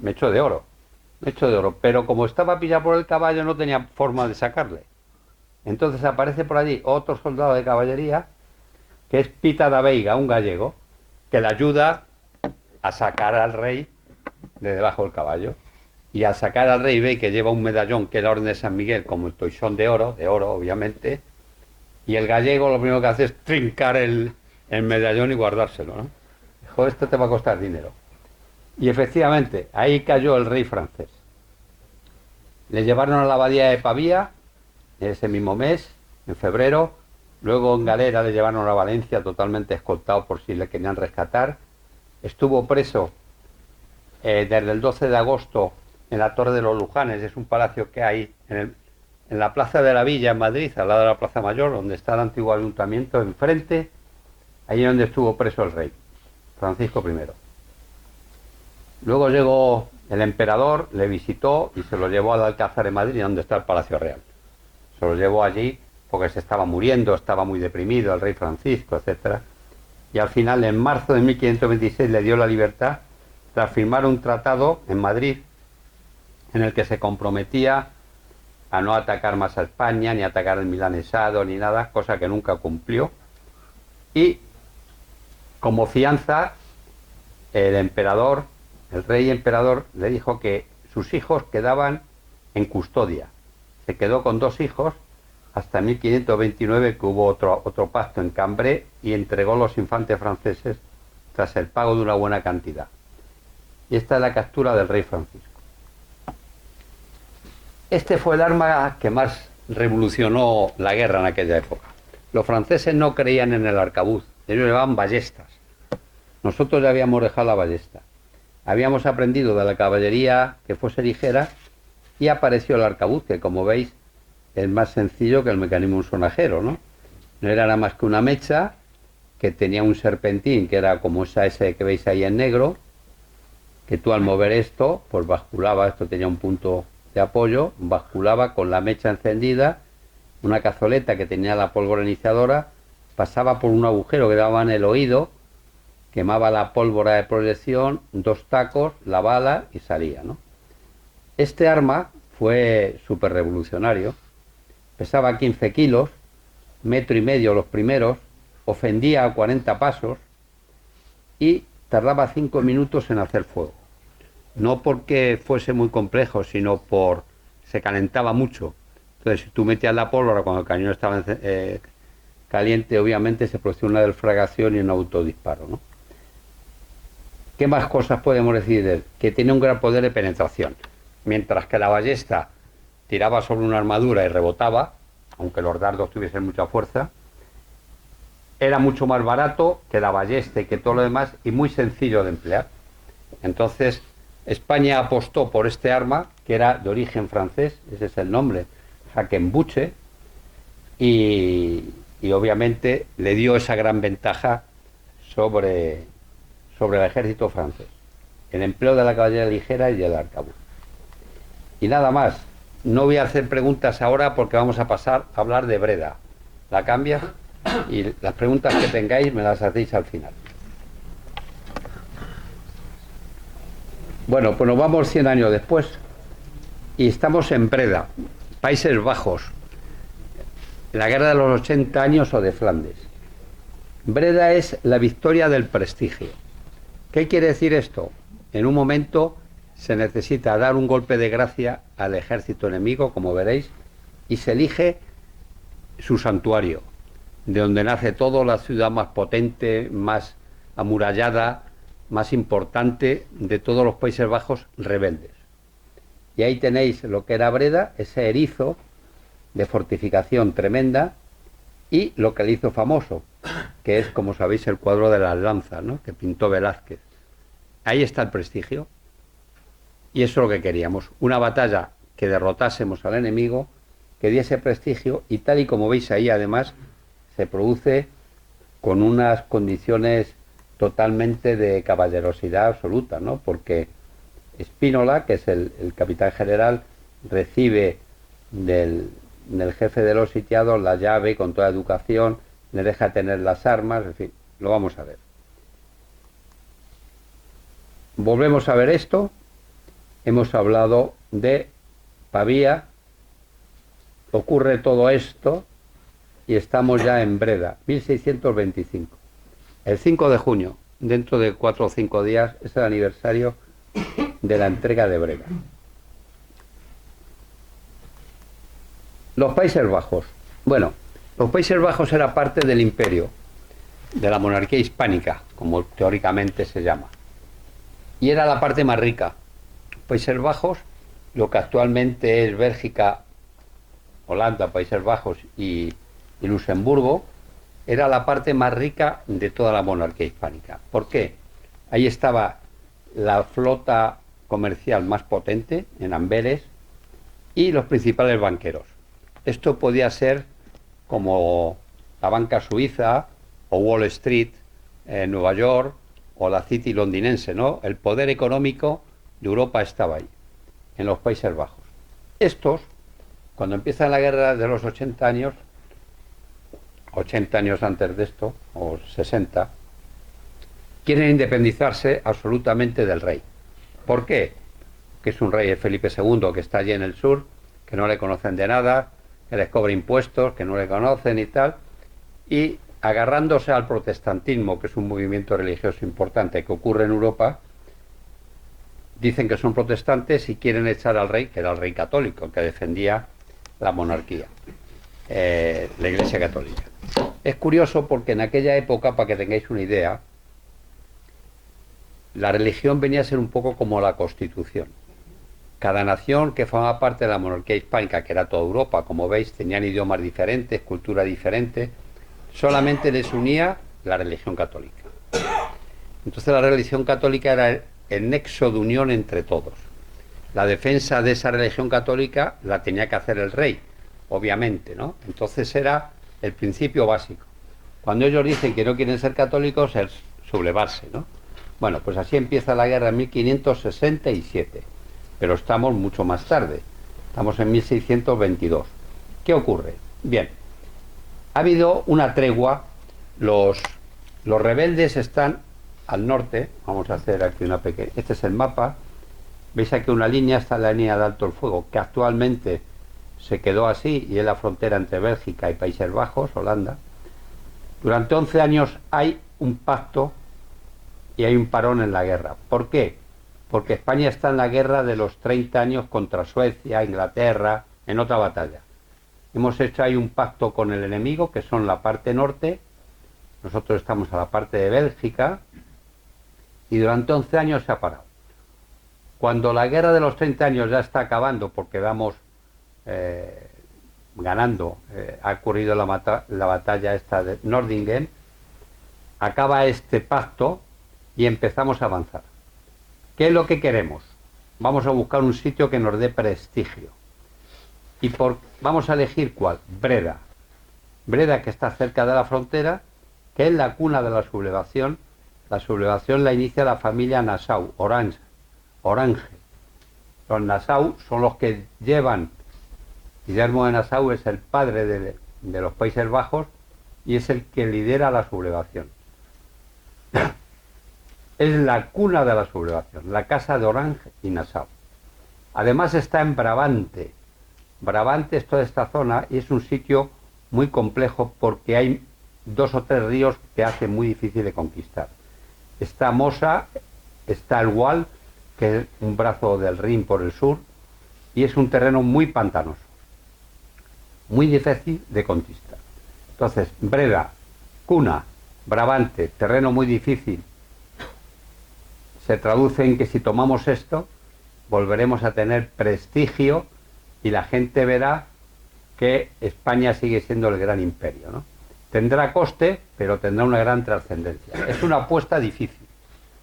me echo de oro, pero como estaba pillado por el caballo no tenía forma de sacarle. Entonces aparece por allí otro soldado de caballería, que es Pita da Veiga, un gallego, que le ayuda a sacar al rey de debajo del caballo. Y al sacar al rey ve que lleva un medallón, que es la Orden de San Miguel, como el toisón de oro obviamente, y el gallego lo primero que hace es trincar el medallón y guardárselo, ¿no? Dijo, esto te va a costar dinero. Y efectivamente, ahí cayó el rey francés. Le llevaron a la abadía de Pavía ese mismo mes, en febrero. Luego en galera le llevaron a Valencia totalmente escoltado por si le querían rescatar. Estuvo preso desde el 12 de agosto en la Torre de los Lujanes, es un palacio que hay en la Plaza de la Villa en Madrid, al lado de la Plaza Mayor, donde está el antiguo ayuntamiento, enfrente, ahí es donde estuvo preso el rey, Francisco I. Luego llegó el emperador, le visitó y se lo llevó al Alcázar de Madrid, donde está el Palacio Real. Se lo llevó allí porque se estaba muriendo, estaba muy deprimido el rey Francisco, etc. Y al final, en marzo de 1526, le dio la libertad tras firmar un tratado en Madrid en el que se comprometía a no atacar más a España, ni atacar el milanesado, ni nada, cosa que nunca cumplió. Y como fianza, el rey emperador, le dijo que sus hijos quedaban en custodia. Se quedó con 2 hijos hasta 1529, que hubo otro pacto en Cambrai, y entregó los infantes franceses tras el pago de una buena cantidad. Y esta es la captura del rey Francisco. Este fue el arma que más revolucionó la guerra en aquella época. Los franceses no creían en el arcabuz, ellos llevaban ballestas. Nosotros ya habíamos dejado la ballesta. Habíamos aprendido de la caballería que fuese ligera y apareció el arcabuz, que como veis es más sencillo que el mecanismo de un sonajero, ¿no? No era nada más que una mecha que tenía un serpentín, que era como esa S que veis ahí en negro, que tú al mover esto, pues basculaba, esto tenía un punto de apoyo, basculaba con la mecha encendida, una cazoleta que tenía la pólvora iniciadora, pasaba por un agujero que daba en el oído, quemaba la pólvora de proyección, 2 tacos, la bala y salía, ¿no? Este arma fue súper revolucionario, pesaba 15 kilos, 1,5 metros los primeros, ofendía a 40 pasos y tardaba 5 minutos en hacer fuego. No porque fuese muy complejo, sino por se calentaba mucho. Entonces, si tú metías la pólvora cuando el cañón estaba caliente, obviamente se producía una deflagración y un autodisparo, ¿no? ¿Qué más cosas podemos decir de él? Que tiene un gran poder de penetración. Mientras que la ballesta tiraba sobre una armadura y rebotaba, aunque los dardos tuviesen mucha fuerza, era mucho más barato que la ballesta y que todo lo demás y muy sencillo de emplear. Entonces, España apostó por este arma, que era de origen francés, ese es el nombre, Hakenbuche, y obviamente le dio esa gran ventaja sobre el ejército francés, el empleo de la caballería ligera y el arcabuz. Y nada más, no voy a hacer preguntas ahora porque vamos a pasar a hablar de Breda. La cambias y las preguntas que tengáis me las hacéis al final. Bueno, pues nos vamos 100 años después y estamos en Breda, Países Bajos, la guerra de los 80 años o de Flandes. Breda es la victoria del prestigio. ¿Qué quiere decir esto? En un momento se necesita dar un golpe de gracia al ejército enemigo, como veréis, y se elige su santuario, de donde nace todo, la ciudad más potente, más amurallada, más importante de todos los Países Bajos rebeldes. Y ahí tenéis lo que era Breda, ese erizo de fortificación tremenda, y lo que le hizo famoso, que es, como sabéis, el cuadro de las lanzas, ¿no?, que pintó Velázquez. Ahí está el prestigio, y eso es lo que queríamos, una batalla que derrotásemos al enemigo, que diese prestigio, y tal y como veis ahí, además, se produce con unas condiciones totalmente de caballerosidad absoluta, ¿no?, porque Spínola, que es el capitán general, recibe del jefe de los sitiados la llave con toda educación, le deja tener las armas, en fin, lo vamos a ver. Volvemos a ver esto. Hemos hablado de Pavía, ocurre todo esto y estamos ya en Breda, 1625. El 5 de junio, dentro de 4 o 5 días, es el aniversario de la entrega de Breda. Los Países Bajos. Bueno, los Países Bajos era parte del imperio, de la monarquía hispánica, como teóricamente se llama. Y era la parte más rica. Países Bajos, lo que actualmente es Bélgica, Holanda, Países Bajos y Luxemburgo, era la parte más rica de toda la monarquía hispánica. ¿Por qué? Ahí estaba la flota comercial más potente, en Amberes, y los principales banqueros. Esto podía ser como la banca suiza o Wall Street en Nueva York o la City londinense, ¿no? El poder económico de Europa estaba ahí, en los Países Bajos. Estos, cuando empieza la guerra de los 80 años, 80 años antes de esto, o 60, quieren independizarse absolutamente del rey. ¿Por qué? Que es un rey, Felipe II, que está allí en el sur, que no le conocen de nada, que les cobra impuestos, que no le conocen y tal, y agarrándose al protestantismo, que es un movimiento religioso importante que ocurre en Europa, dicen que son protestantes y quieren echar al rey, que era el rey católico, que defendía la monarquía, la Iglesia Católica. Es curioso porque en aquella época, para que tengáis una idea, la religión venía a ser un poco como la Constitución. Cada nación que formaba parte de la monarquía hispánica, que era toda Europa, como veis, tenían idiomas diferentes, cultura diferente, solamente les unía la religión católica. Entonces la religión católica era el nexo de unión entre todos. La defensa de esa religión católica la tenía que hacer el rey, obviamente, ¿no? Entonces era el principio básico. Cuando ellos dicen que no quieren ser católicos, es sublevarse, ¿no? Bueno, pues así empieza la guerra en 1567, pero estamos mucho más tarde, estamos en 1622. ¿Qué ocurre? Bien, ha habido una tregua, los rebeldes están al norte, vamos a hacer aquí una pequeña, este es el mapa, veis aquí una línea, esta es la línea de alto el fuego, que actualmente se quedó así y es la frontera entre Bélgica y Países Bajos, Holanda. Durante 11 años hay un pacto y hay un parón en la guerra. ¿Por qué? Porque España está en la guerra de los 30 años contra Suecia, Inglaterra, en otra batalla. Hemos hecho ahí un pacto con el enemigo, que son la parte norte, nosotros estamos a la parte de Bélgica, y durante 11 años se ha parado. Cuando la guerra de los 30 años ya está acabando, porque vamos ganando, ha ocurrido la batalla esta de Nordingen, acaba este pacto y empezamos a avanzar. ¿Qué es lo que queremos? Vamos a buscar un sitio que nos dé prestigio. Vamos a elegir ¿cuál? Breda. Breda, que está cerca de la frontera, que es la cuna de la sublevación. La sublevación la inicia la familia Nassau, Orange. Los Nassau son los que llevan. Guillermo de Nassau es el padre de los Países Bajos y es el que lidera la sublevación. Es la cuna de la sublevación, la casa de Orange y Nassau. Además está en Brabante. Brabante es toda esta zona y es un sitio muy complejo porque hay 2 o 3 ríos que hace muy difícil de conquistar. Está Mosa, está el Waal, que es un brazo del Rin por el sur, y es un terreno muy pantanoso, muy difícil de conquistar. Entonces, Breda, cuna, Brabante, terreno muy difícil, se traduce en que si tomamos esto, volveremos a tener prestigio y la gente verá que España sigue siendo el gran imperio, ¿no? Tendrá coste, pero tendrá una gran trascendencia. Es una apuesta difícil,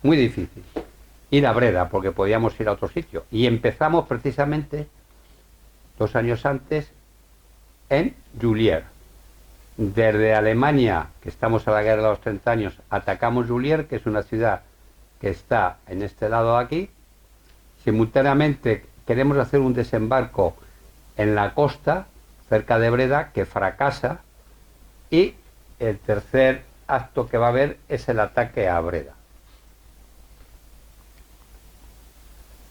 muy difícil. Ir a Breda, porque podíamos ir a otro sitio. Y empezamos precisamente 2 años antes en Juliers. Desde Alemania, que estamos a la guerra de los 30 años, atacamos Juliers, que es una ciudad que está en este lado de aquí. Simultáneamente queremos hacer un desembarco en la costa, cerca de Breda, que fracasa, y el tercer acto que va a haber es el ataque a Breda.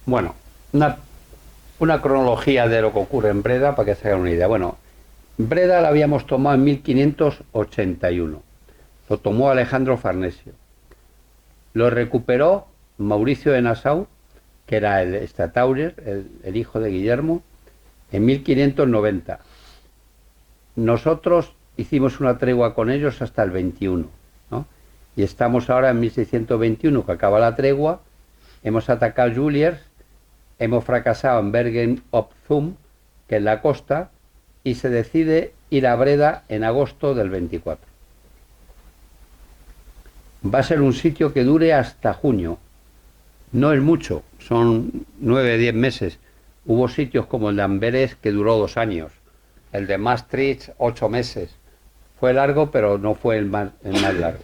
Bueno, una cronología de lo que ocurre en Breda para que se hagan una idea. Bueno, Breda la habíamos tomado en 1581. Lo tomó Alejandro Farnesio. Lo recuperó Mauricio de Nassau, que era el Stadtauer, el hijo de Guillermo, en 1590. Nosotros hicimos una tregua con ellos hasta el 21, ¿no? Y estamos ahora en 1621, que acaba la tregua. Hemos atacado Juliers, hemos fracasado en Bergen op Zoom, que es la costa, y se decide ir a Breda en agosto del 24. Va a ser un sitio que dure hasta junio. No es mucho, son 9-10 meses. Hubo sitios como el de Amberes que duró 2 años, el de Maastricht 8 meses. Fue largo, pero no fue el más largo.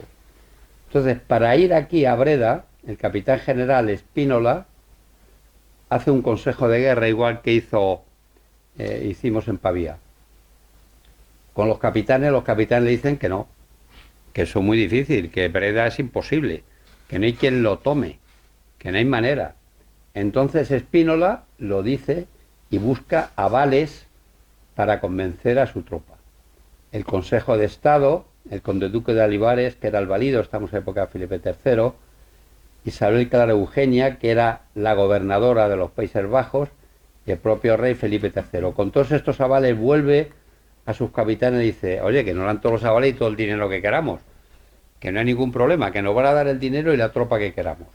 Entonces, para ir aquí a Breda, el capitán general Spínola hace un consejo de guerra igual que hicimos en Pavía. Con los capitanes le dicen que no, que eso es muy difícil, que Breda es imposible, que no hay quien lo tome, que no hay manera. Entonces Spínola lo dice y busca avales para convencer a su tropa. El Consejo de Estado, el conde duque de Olivares, que era el valido, estamos en época de Felipe III, Isabel Clara Eugenia, que era la gobernadora de los Países Bajos, y el propio rey Felipe III. Con todos estos avales vuelve a sus capitanes y dice: oye, que nos dan todos los avales y todo el dinero que queramos, que no hay ningún problema, que nos van a dar el dinero y la tropa que queramos.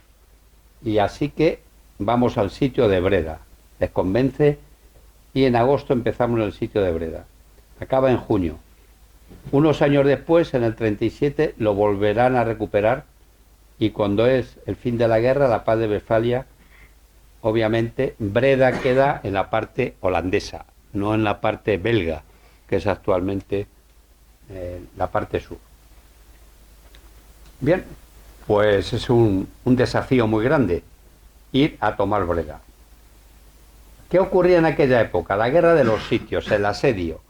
Y así que vamos al sitio de Breda, les convence, y en agosto empezamos en el sitio de Breda. Acaba en junio. Unos años después, en el 37, lo volverán a recuperar y cuando es el fin de la guerra, la paz de Westfalia, obviamente Breda queda en la parte holandesa, no en la parte belga, que es actualmente la parte sur. Bien, pues es un desafío muy grande ir a tomar Breda. ¿Qué ocurría en aquella época? La guerra de los sitios, el asedio.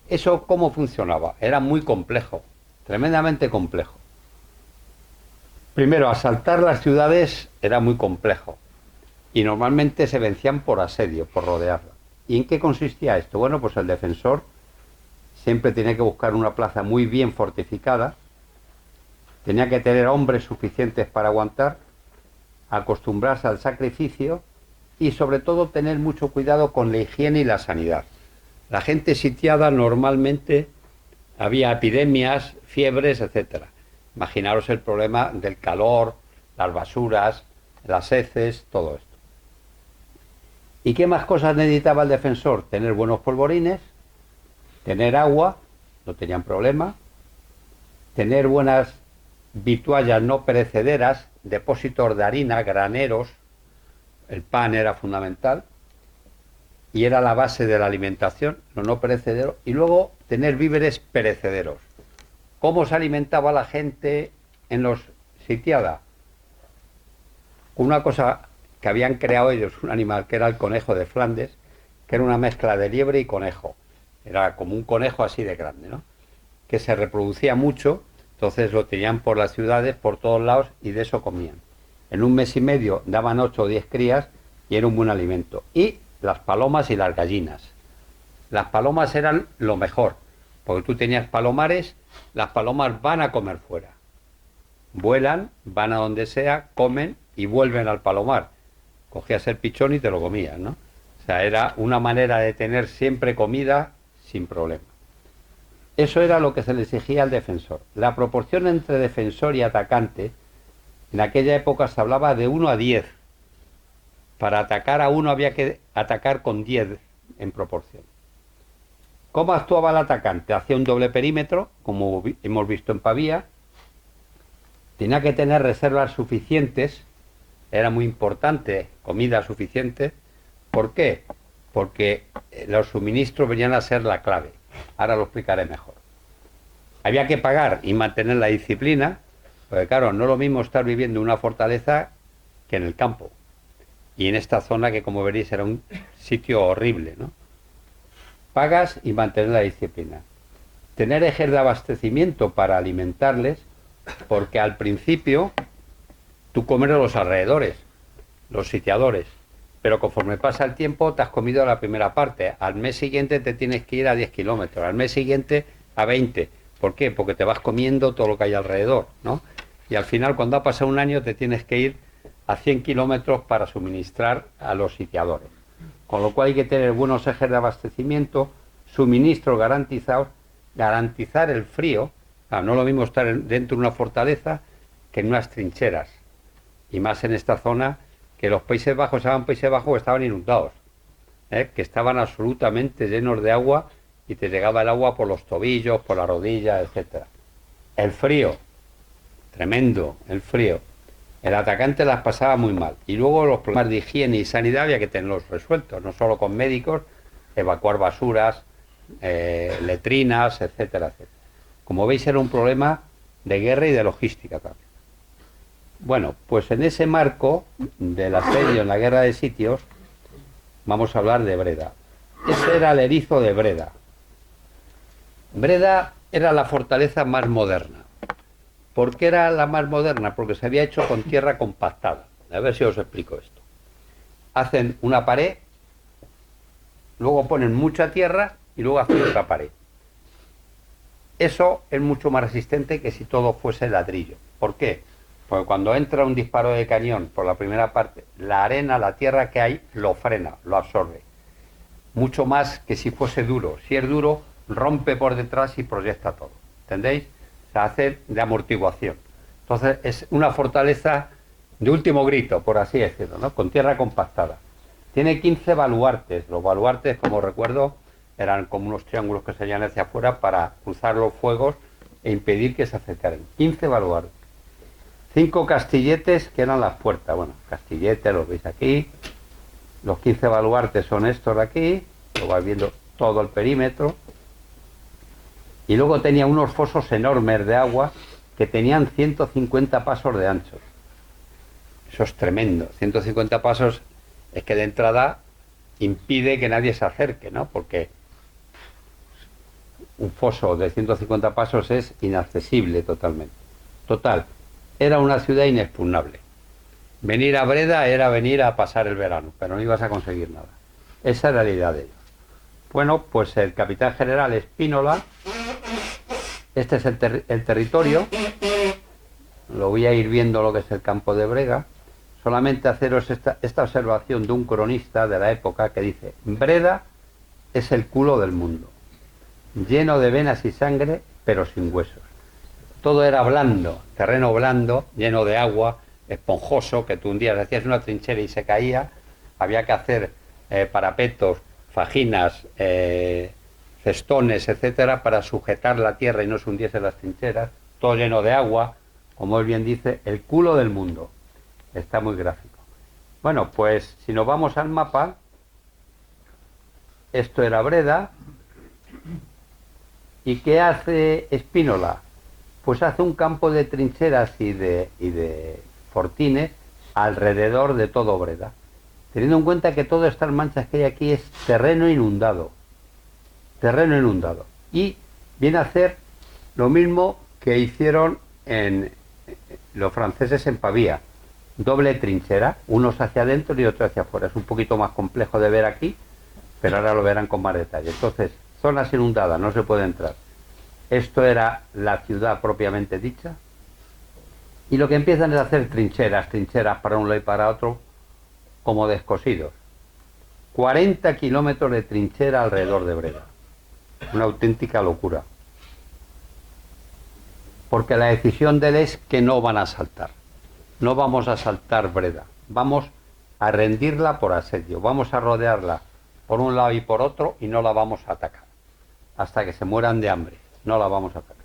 ¿Eso cómo funcionaba? Era muy complejo, tremendamente complejo. Primero, asaltar las ciudades era muy complejo y normalmente se vencían por asedio, por rodearla. ¿Y en qué consistía esto? Bueno, pues el defensor siempre tenía que buscar una plaza muy bien fortificada, tenía que tener hombres suficientes para aguantar, acostumbrarse al sacrificio y sobre todo tener mucho cuidado con la higiene y la sanidad. La gente sitiada normalmente había epidemias, fiebres, etcétera. Imaginaros el problema del calor, las basuras, las heces, todo esto. ¿Y qué más cosas necesitaba el defensor? Tener buenos polvorines, tener agua, no tenían problema, tener buenas vituallas no perecederas, depósitos de harina, graneros, el pan era fundamental y era la base de la alimentación, lo no perecedero, y luego tener víveres perecederos. ¿Cómo se alimentaba la gente en los sitiadas? Una cosa que habían creado ellos, un animal que era el conejo de Flandes, que era una mezcla de liebre y conejo. Era como un conejo así de grande, ¿no? Que se reproducía mucho, entonces lo tenían por las ciudades, por todos lados, y de eso comían. En un mes y medio daban 8 o 10 crías y era un buen alimento. Y las palomas y las gallinas. Las palomas eran lo mejor, porque tú tenías palomares, las palomas van a comer fuera. Vuelan, van a donde sea, comen y vuelven al palomar. Cogías el pichón y te lo comías, ¿no? O sea, era una manera de tener siempre comida sin problema. Eso era lo que se le exigía al defensor. La proporción entre defensor y atacante, en aquella época se hablaba de 1 a 10. Para atacar a uno había que atacar con 10 en proporción. ¿Cómo actuaba el atacante? Hacía un doble perímetro, como hemos visto en Pavía. Tenía que tener reservas suficientes, era muy importante, comida suficiente. ¿Por qué? Porque los suministros venían a ser la clave. Ahora lo explicaré mejor. Había que pagar y mantener la disciplina, porque claro, no es lo mismo estar viviendo en una fortaleza que en el campo. Y en esta zona que, como veréis, era un sitio horrible, ¿no? Pagas y mantener la disciplina. Tener ejes de abastecimiento para alimentarles, porque al principio tú comes los alrededores, los sitiadores, pero conforme pasa el tiempo te has comido la primera parte. Al mes siguiente te tienes que ir a 10 kilómetros, al mes siguiente a 20. ¿Por qué? Porque te vas comiendo todo lo que hay alrededor, ¿no? Y al final, cuando ha pasado un año, te tienes que ir a 100 kilómetros para suministrar a los sitiadores. Con lo cual hay que tener buenos ejes de abastecimiento, suministros garantizados, garantizar el frío. No es lo mismo estar dentro de una fortaleza que en unas trincheras. Y más en esta zona, que los Países Bajos eran Países Bajos que estaban inundados, que estaban absolutamente llenos de agua y te llegaba el agua por los tobillos, por las rodillas, etcétera. El frío, tremendo, el frío. El atacante las pasaba muy mal. Y luego los problemas de higiene y sanidad había que tenerlos resueltos, no solo con médicos, evacuar basuras, letrinas, etcétera, etcétera. Como veis, era un problema de guerra y de logística también. Bueno, pues en ese marco del asedio en la guerra de sitios, vamos a hablar de Breda. Ese era el erizo de Breda. Breda era la fortaleza más moderna. ¿Por qué era la más moderna? Porque se había hecho con tierra compactada. A ver si os explico esto. Hacen una pared, luego ponen mucha tierra y luego hacen otra pared. Eso es mucho más resistente que si todo fuese ladrillo. ¿Por qué? Porque cuando entra un disparo de cañón por la primera parte, la arena, la tierra que hay, lo frena, lo absorbe. Mucho más que si fuese duro. Si es duro, rompe por detrás y proyecta todo. ¿Entendéis? Se hace de amortiguación. Entonces es una fortaleza de último grito, por así decirlo, ¿no? Con tierra compactada. Tiene 15 baluartes. Los baluartes, como recuerdo, eran como unos triángulos que salían hacia afuera para cruzar los fuegos e impedir que se acercaran. 15 baluartes. 5 castilletes que eran las puertas. Bueno, castilletes, los veis aquí. Los 15 baluartes son estos de aquí. Lo vais viendo todo el perímetro. Y luego tenía unos fosos enormes de agua que tenían 150 pasos de ancho. Eso es tremendo. 150 pasos es que de entrada impide que nadie se acerque, ¿no? Porque un foso de 150 pasos es inaccesible totalmente. Total, era una ciudad inexpugnable. Venir a Breda era venir a pasar el verano, pero no ibas a conseguir nada. Esa era la idea de ellos. Bueno, pues el capitán general Spínola, este es el territorio, lo voy a ir viendo lo que es el campo de Brega, solamente haceros esta observación de un cronista de la época que dice: Breda es el culo del mundo, lleno de venas y sangre, pero sin huesos. Todo era blando, terreno blando, lleno de agua, esponjoso, que tú un día hacías una trinchera y se caía, había que hacer parapetos, fajinas, cestones, etcétera, para sujetar la tierra y no se hundiese las trincheras, todo lleno de agua, como él bien dice, el culo del mundo. Está muy gráfico. Bueno, pues si nos vamos al mapa, esto era Breda. ¿Y qué hace Spínola? Pues hace un campo de trincheras y de fortines alrededor de todo Breda, teniendo en cuenta que todas estas manchas que hay aquí es terreno inundado, y viene a hacer lo mismo que hicieron los franceses en Pavía, doble trinchera, unos hacia adentro y otros hacia afuera. Es un poquito más complejo de ver aquí, pero ahora lo verán con más detalle. Entonces, zonas inundadas, no se puede entrar. Esto era la ciudad propiamente dicha, y lo que empiezan es a hacer trincheras para un lado y para otro, como descosidos. 40 kilómetros de trinchera alrededor de Breda. Una auténtica locura. Porque la decisión de él es que no van a asaltar. No vamos a asaltar Breda. Vamos a rendirla por asedio. Vamos a rodearla por un lado y por otro y no la vamos a atacar. Hasta que se mueran de hambre. No la vamos a atacar.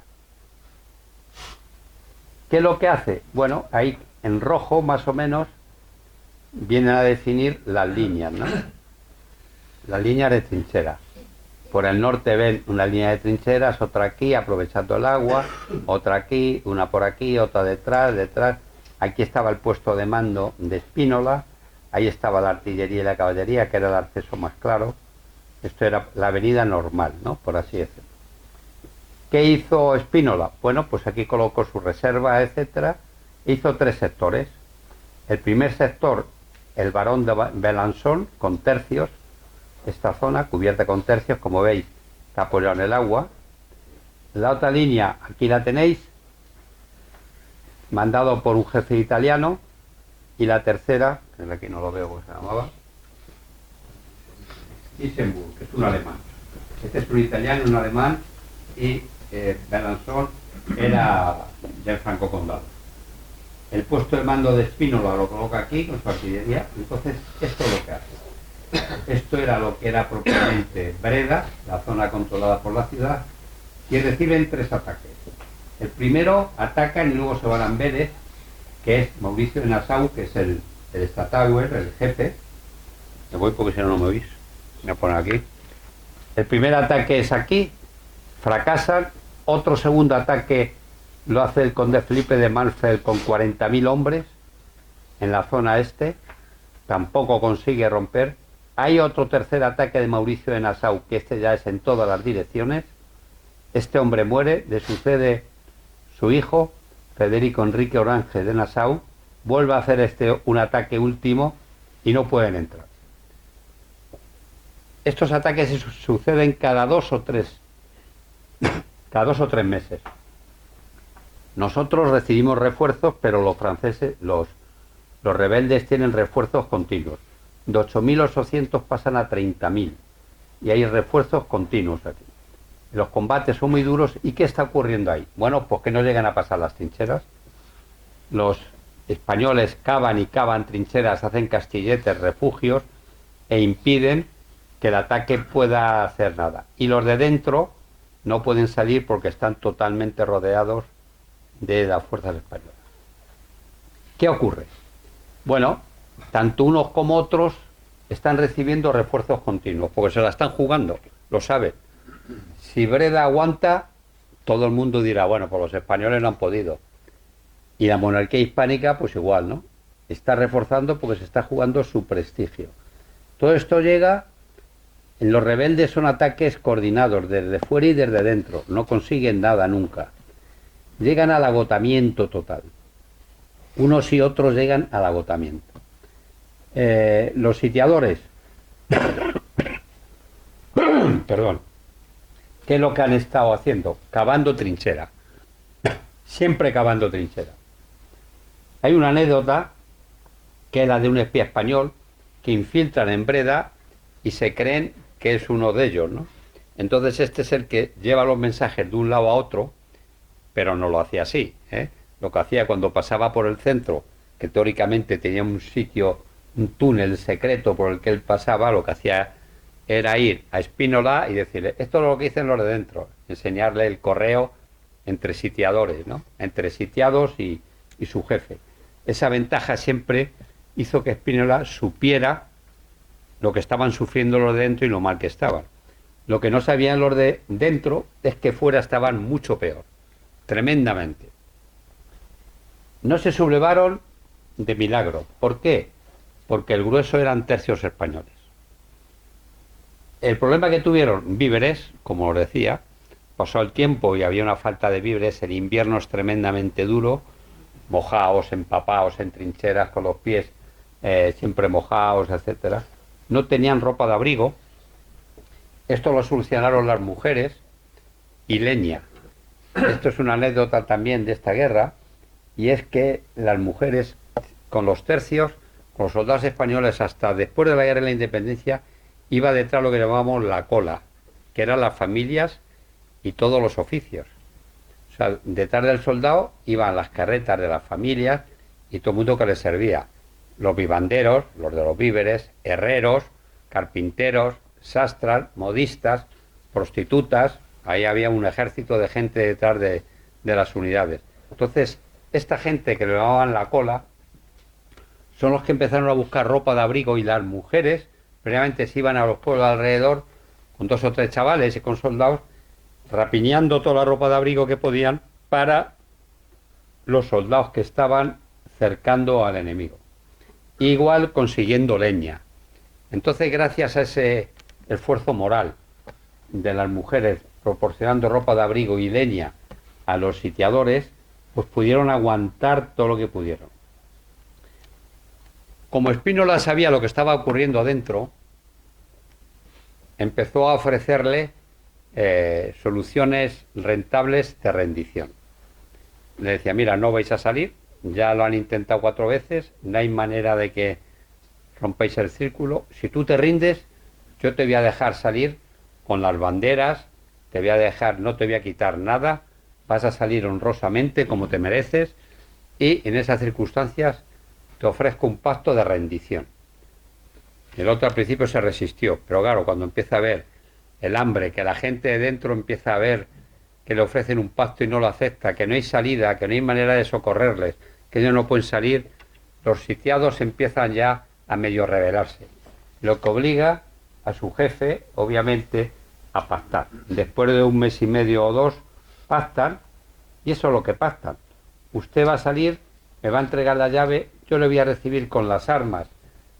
¿Qué es lo que hace? Bueno, ahí en rojo más o menos vienen a definir las líneas, ¿no? Las líneas de trinchera. Por el norte ven una línea de trincheras, otra aquí, aprovechando el agua, otra aquí, una por aquí, otra detrás. Aquí estaba el puesto de mando de Spínola, ahí estaba la artillería y la caballería, que era el acceso más claro. Esto era la avenida normal, ¿no? Por así decirlo. ¿Qué hizo Spínola? Bueno, pues aquí colocó su reserva, etcétera. Hizo 3 sectores. El primer sector, el Barón de Belançon, con tercios. Esta zona cubierta con tercios, como veis, que apoyado en el agua. La otra línea, aquí la tenéis, mandado por un jefe italiano. Y la tercera, que aquí no lo veo porque se llamaba Isenburg, que es un alemán. Este es un italiano, un alemán, y Belançon era del Franco Condado. El puesto de mando de Spínola lo coloca aquí con su artillería. Entonces, esto es lo que hace. Esto era lo que era propiamente Breda, la zona controlada por la ciudad, y reciben 3 ataques. El primero atacan y luego se van a Amberes, que es Mauricio de Nassau, que es el Stadtauer, el jefe. Me voy porque si no, no me oís. Me voy a poner aquí. El primer ataque es aquí, fracasan. Otro segundo ataque lo hace el conde Felipe de Mansfeld con 40.000 hombres en la zona este. Tampoco consigue romper. Hay otro tercer ataque de Mauricio de Nassau, que este ya es en todas las direcciones. Este hombre muere, le sucede su hijo, Federico Enrique Orange de Nassau, vuelve a hacer un ataque último y no pueden entrar. Estos ataques suceden cada 2 o 3 meses. Nosotros recibimos refuerzos, pero los franceses, los rebeldes tienen refuerzos continuos. De 8.800 pasan a 30.000 y hay refuerzos continuos aquí. Los combates son muy duros. ¿Y qué está ocurriendo ahí? Bueno, pues que no llegan a pasar las trincheras. Los españoles cavan y cavan trincheras, hacen castilletes, refugios, e impiden que el ataque pueda hacer nada. Y los de dentro no pueden salir porque están totalmente rodeados de las fuerzas españolas. ¿Qué ocurre? Bueno, tanto unos como otros están recibiendo refuerzos continuos, porque se la están jugando, lo saben. Si Breda aguanta, todo el mundo dirá, bueno, pues los españoles no han podido. Y la monarquía hispánica, pues igual, ¿no? Está reforzando porque se está jugando su prestigio. Todo esto llega, en los rebeldes son ataques coordinados desde fuera y desde dentro, no consiguen nada nunca. Llegan al agotamiento total. Unos y otros llegan al agotamiento. Los sitiadores, perdón, ¿qué es lo que han estado haciendo? Cavando trinchera. Siempre cavando trinchera. Hay una anécdota que es la de un espía español que infiltran en Breda y se creen que es uno de ellos, ¿no? Entonces este es el que lleva los mensajes de un lado a otro, pero no lo hacía así, ¿eh? Lo que hacía cuando pasaba por el centro, que teóricamente tenía un sitio, un túnel secreto por el que él pasaba, lo que hacía era ir a Spínola y decirle, esto es lo que dicen los de dentro, enseñarle el correo entre sitiadores, ¿no? Entre sitiados y su jefe. Esa ventaja siempre hizo que Spínola supiera lo que estaban sufriendo los de dentro y lo mal que estaban. Lo que no sabían los de dentro es que fuera estaban mucho peor, tremendamente. No se sublevaron de milagro. ¿Por qué? Porque el grueso eran tercios españoles. El problema que tuvieron, víveres, como os decía, pasó el tiempo y había una falta de víveres, el invierno es tremendamente duro, mojaos, empapaos en trincheras con los pies siempre mojaos, etcétera. No tenían ropa de abrigo. Esto lo solucionaron las mujeres y leña. Esto es una anécdota también de esta guerra, y es que las mujeres con los tercios, con los soldados españoles hasta después de la guerra de la independencia, iba detrás lo que llamábamos la cola, que eran las familias y todos los oficios. O sea, detrás del soldado iban las carretas de las familias y todo el mundo que les servía. Los vivanderos, los de los víveres, herreros, carpinteros, sastras, modistas, prostitutas. Ahí había un ejército de gente detrás de las unidades. Entonces, esta gente que le llamaban la cola son los que empezaron a buscar ropa de abrigo, y las mujeres previamente se iban a los pueblos alrededor con 2 o 3 chavales y con soldados, rapiñando toda la ropa de abrigo que podían para los soldados que estaban cercando al enemigo. Igual consiguiendo leña. Entonces, gracias a ese esfuerzo moral de las mujeres proporcionando ropa de abrigo y leña a los sitiadores, pues pudieron aguantar todo lo que pudieron. Como Spínola sabía lo que estaba ocurriendo adentro, empezó a ofrecerle soluciones rentables de rendición. Le decía, mira, no vais a salir, ya lo han intentado 4 veces, no hay manera de que rompáis el círculo. Si tú te rindes, yo te voy a dejar salir con las banderas, te voy a dejar, no te voy a quitar nada, vas a salir honrosamente como te mereces, y en esas circunstancias te ofrezco un pacto de rendición. El otro al principio se resistió, pero claro, cuando empieza a ver el hambre, que la gente de dentro empieza a ver que le ofrecen un pacto y no lo acepta, que no hay salida, que no hay manera de socorrerles, que ellos no pueden salir, los sitiados empiezan ya a medio rebelarse, lo que obliga a su jefe, obviamente, a pactar. Después de 1 mes y medio o 2, pactan, y eso es lo que pactan. Usted va a salir, me va a entregar la llave, yo le voy a recibir con las armas,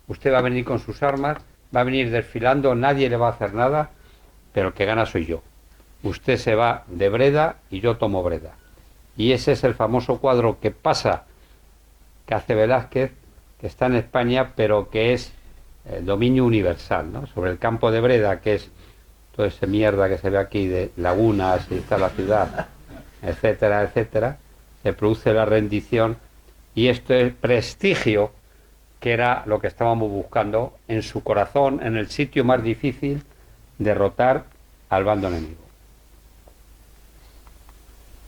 usted va a venir con sus armas, va a venir desfilando, nadie le va a hacer nada, pero el que gana soy yo. Usted se va de Breda y yo tomo Breda. Y ese es el famoso cuadro que pasa, que hace Velázquez, que está en España, pero que es dominio universal, ¿no? Sobre el campo de Breda, que es toda esa mierda que se ve aquí de lagunas, y está la ciudad, etcétera, etcétera, se produce la rendición, y este prestigio, que era lo que estábamos buscando en su corazón, en el sitio más difícil, derrotar al bando enemigo.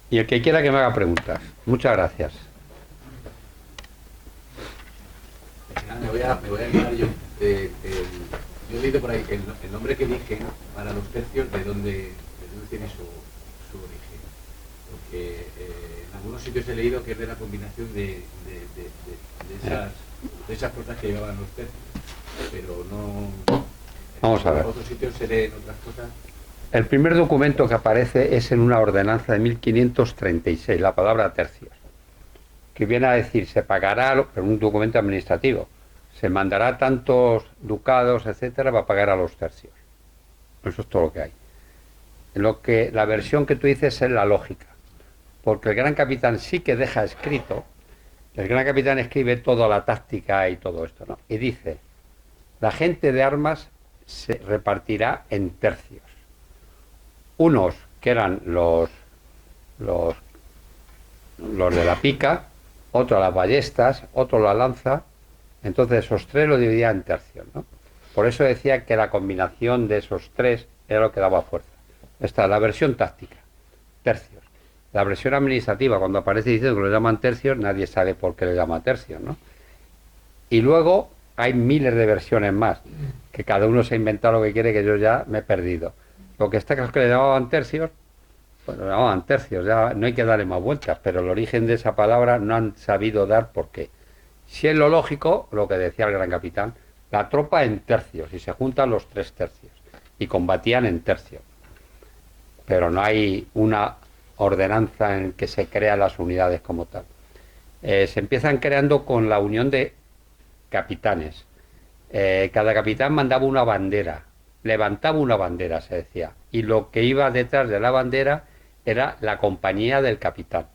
Y el que quiera que me haga preguntas. Muchas gracias. Me voy a quedar yo. Yo he leído por ahí el nombre que eligen para los tercios, de dónde tiene su origen. Porque en algunos sitios he leído que es de la combinación de esas cosas que llevaban los tercios, pero no... Vamos a ver. En otros sitios se leen otras cosas. El primer documento que aparece es en una ordenanza de 1536, la palabra tercios, que viene a decir, se pagará, pero un documento administrativo, se mandará tantos ducados, etcétera, para pagar a los tercios. Eso es todo lo que hay. La versión que tú dices es la lógica, porque el gran capitán sí que deja escrito, el gran capitán escribe toda la táctica y todo esto, ¿no? Y dice, la gente de armas se repartirá en tercios. Unos que eran los de la pica, otros las ballestas, otro la lanza. Entonces esos tres lo dividían en tercios, ¿no? Por eso decía que la combinación de esos tres era lo que daba fuerza. Esta es la versión táctica, tercios. La versión administrativa, cuando aparece diciendo que lo llaman tercios, nadie sabe por qué le llama tercios, ¿no? Y luego hay miles de versiones más, que cada uno se ha inventado lo que quiere, que yo ya me he perdido. Lo que está claro es que le llamaban tercios, pues lo llamaban tercios, ya no hay que darle más vueltas, pero el origen de esa palabra no han sabido dar por qué. Si es lo lógico, lo que decía el gran capitán, la tropa en tercios, y se juntan los tres tercios, y combatían en tercios. Pero no hay una ordenanza en que se crean las unidades como tal. Se empiezan creando con la unión de capitanes. Cada capitán mandaba una bandera, levantaba una bandera, se decía, y lo que iba detrás de la bandera era la compañía del capitán.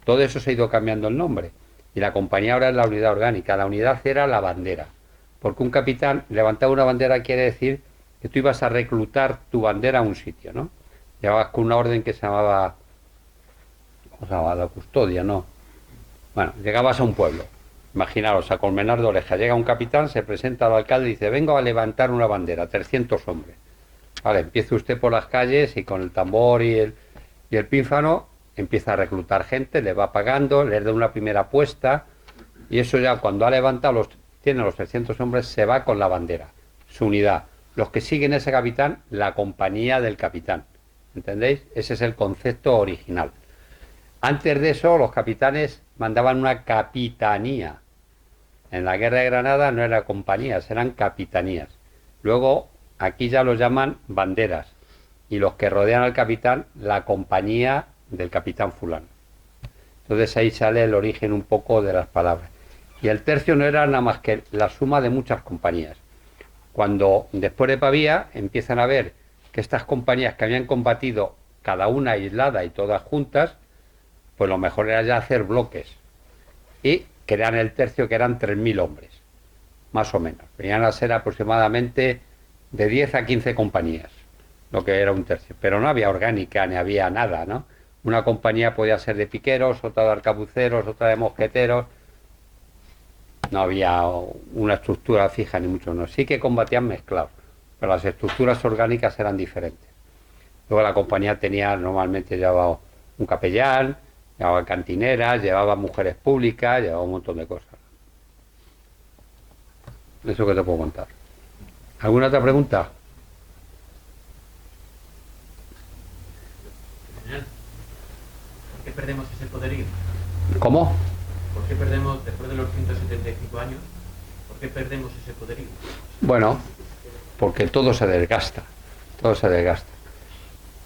Todo eso se ha ido cambiando el nombre, y la compañía ahora es la unidad orgánica. La unidad era la bandera, porque un capitán levantaba una bandera quiere decir que tú ibas a reclutar tu bandera a un sitio, ¿no? Llevabas con una orden que se llamaba, ¿cómo se llamaba? La custodia, ¿no? Bueno, llegabas a un pueblo, imaginaros, a Colmenar de Oreja, llega un capitán, se presenta al alcalde y dice, vengo a levantar una bandera, 300 hombres. Vale, empieza usted por las calles y con el tambor y el pífano empieza a reclutar gente, le va pagando, le da una primera apuesta, y eso ya cuando ha levantado tiene los 300 hombres, se va con la bandera, su unidad. Los que siguen a ese capitán, la compañía del capitán. ¿Entendéis? Ese es el concepto original. Antes de eso, los capitanes mandaban una capitanía. En la guerra de Granada no eran compañías, eran capitanías. Luego, aquí ya los llaman banderas. Y los que rodean al capitán, la compañía del capitán fulano. Entonces ahí sale el origen un poco de las palabras. Y el tercio no era nada más que la suma de muchas compañías. Cuando después de Pavía empiezan a ver que estas compañías que habían combatido cada una aislada y todas juntas, pues lo mejor era ya hacer bloques. Y crean el tercio, que eran 3.000 hombres, más o menos. Venían a ser aproximadamente de 10 a 15 compañías, lo que era un tercio. Pero no había orgánica, ni había nada, ¿no? Una compañía podía ser de piqueros, otra de arcabuceros, otra de mosqueteros. No había una estructura fija, ni mucho menos. Sí que combatían mezclados, pero las estructuras orgánicas eran diferentes. Luego la compañía normalmente llevaba un capellán, llevaba cantineras, llevaba mujeres públicas, llevaba un montón de cosas. Eso que te puedo contar. ¿Alguna otra pregunta? ¿Por qué perdemos ese poderío? ¿Cómo? ¿Por qué perdemos, después de los 175 años, por qué perdemos ese poderío? Bueno, porque todo se desgasta, todo se desgasta.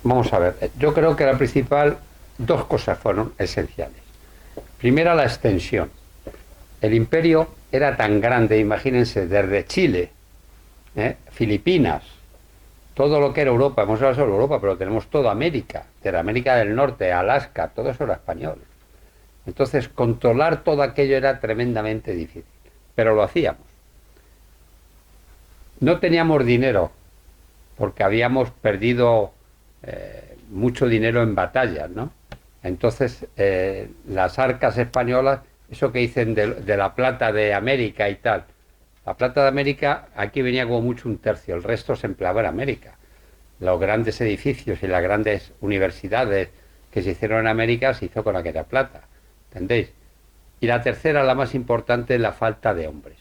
Vamos a ver, yo creo que la principal, dos cosas fueron esenciales. Primera, la extensión. El imperio era tan grande, imagínense, desde Chile, Filipinas, todo lo que era Europa, hemos hablado sobre Europa, pero tenemos toda América, desde América del Norte, Alaska, todo eso era español. Entonces, controlar todo aquello era tremendamente difícil, pero lo hacíamos. No teníamos dinero, porque habíamos perdido mucho dinero en batallas, ¿no? Entonces, las arcas españolas, eso que dicen de la plata de América y tal, la plata de América, aquí venía como mucho un tercio, el resto se empleaba en América. Los grandes edificios y las grandes universidades que se hicieron en América se hizo con aquella plata, ¿entendéis? Y la tercera, la más importante, es la falta de hombres.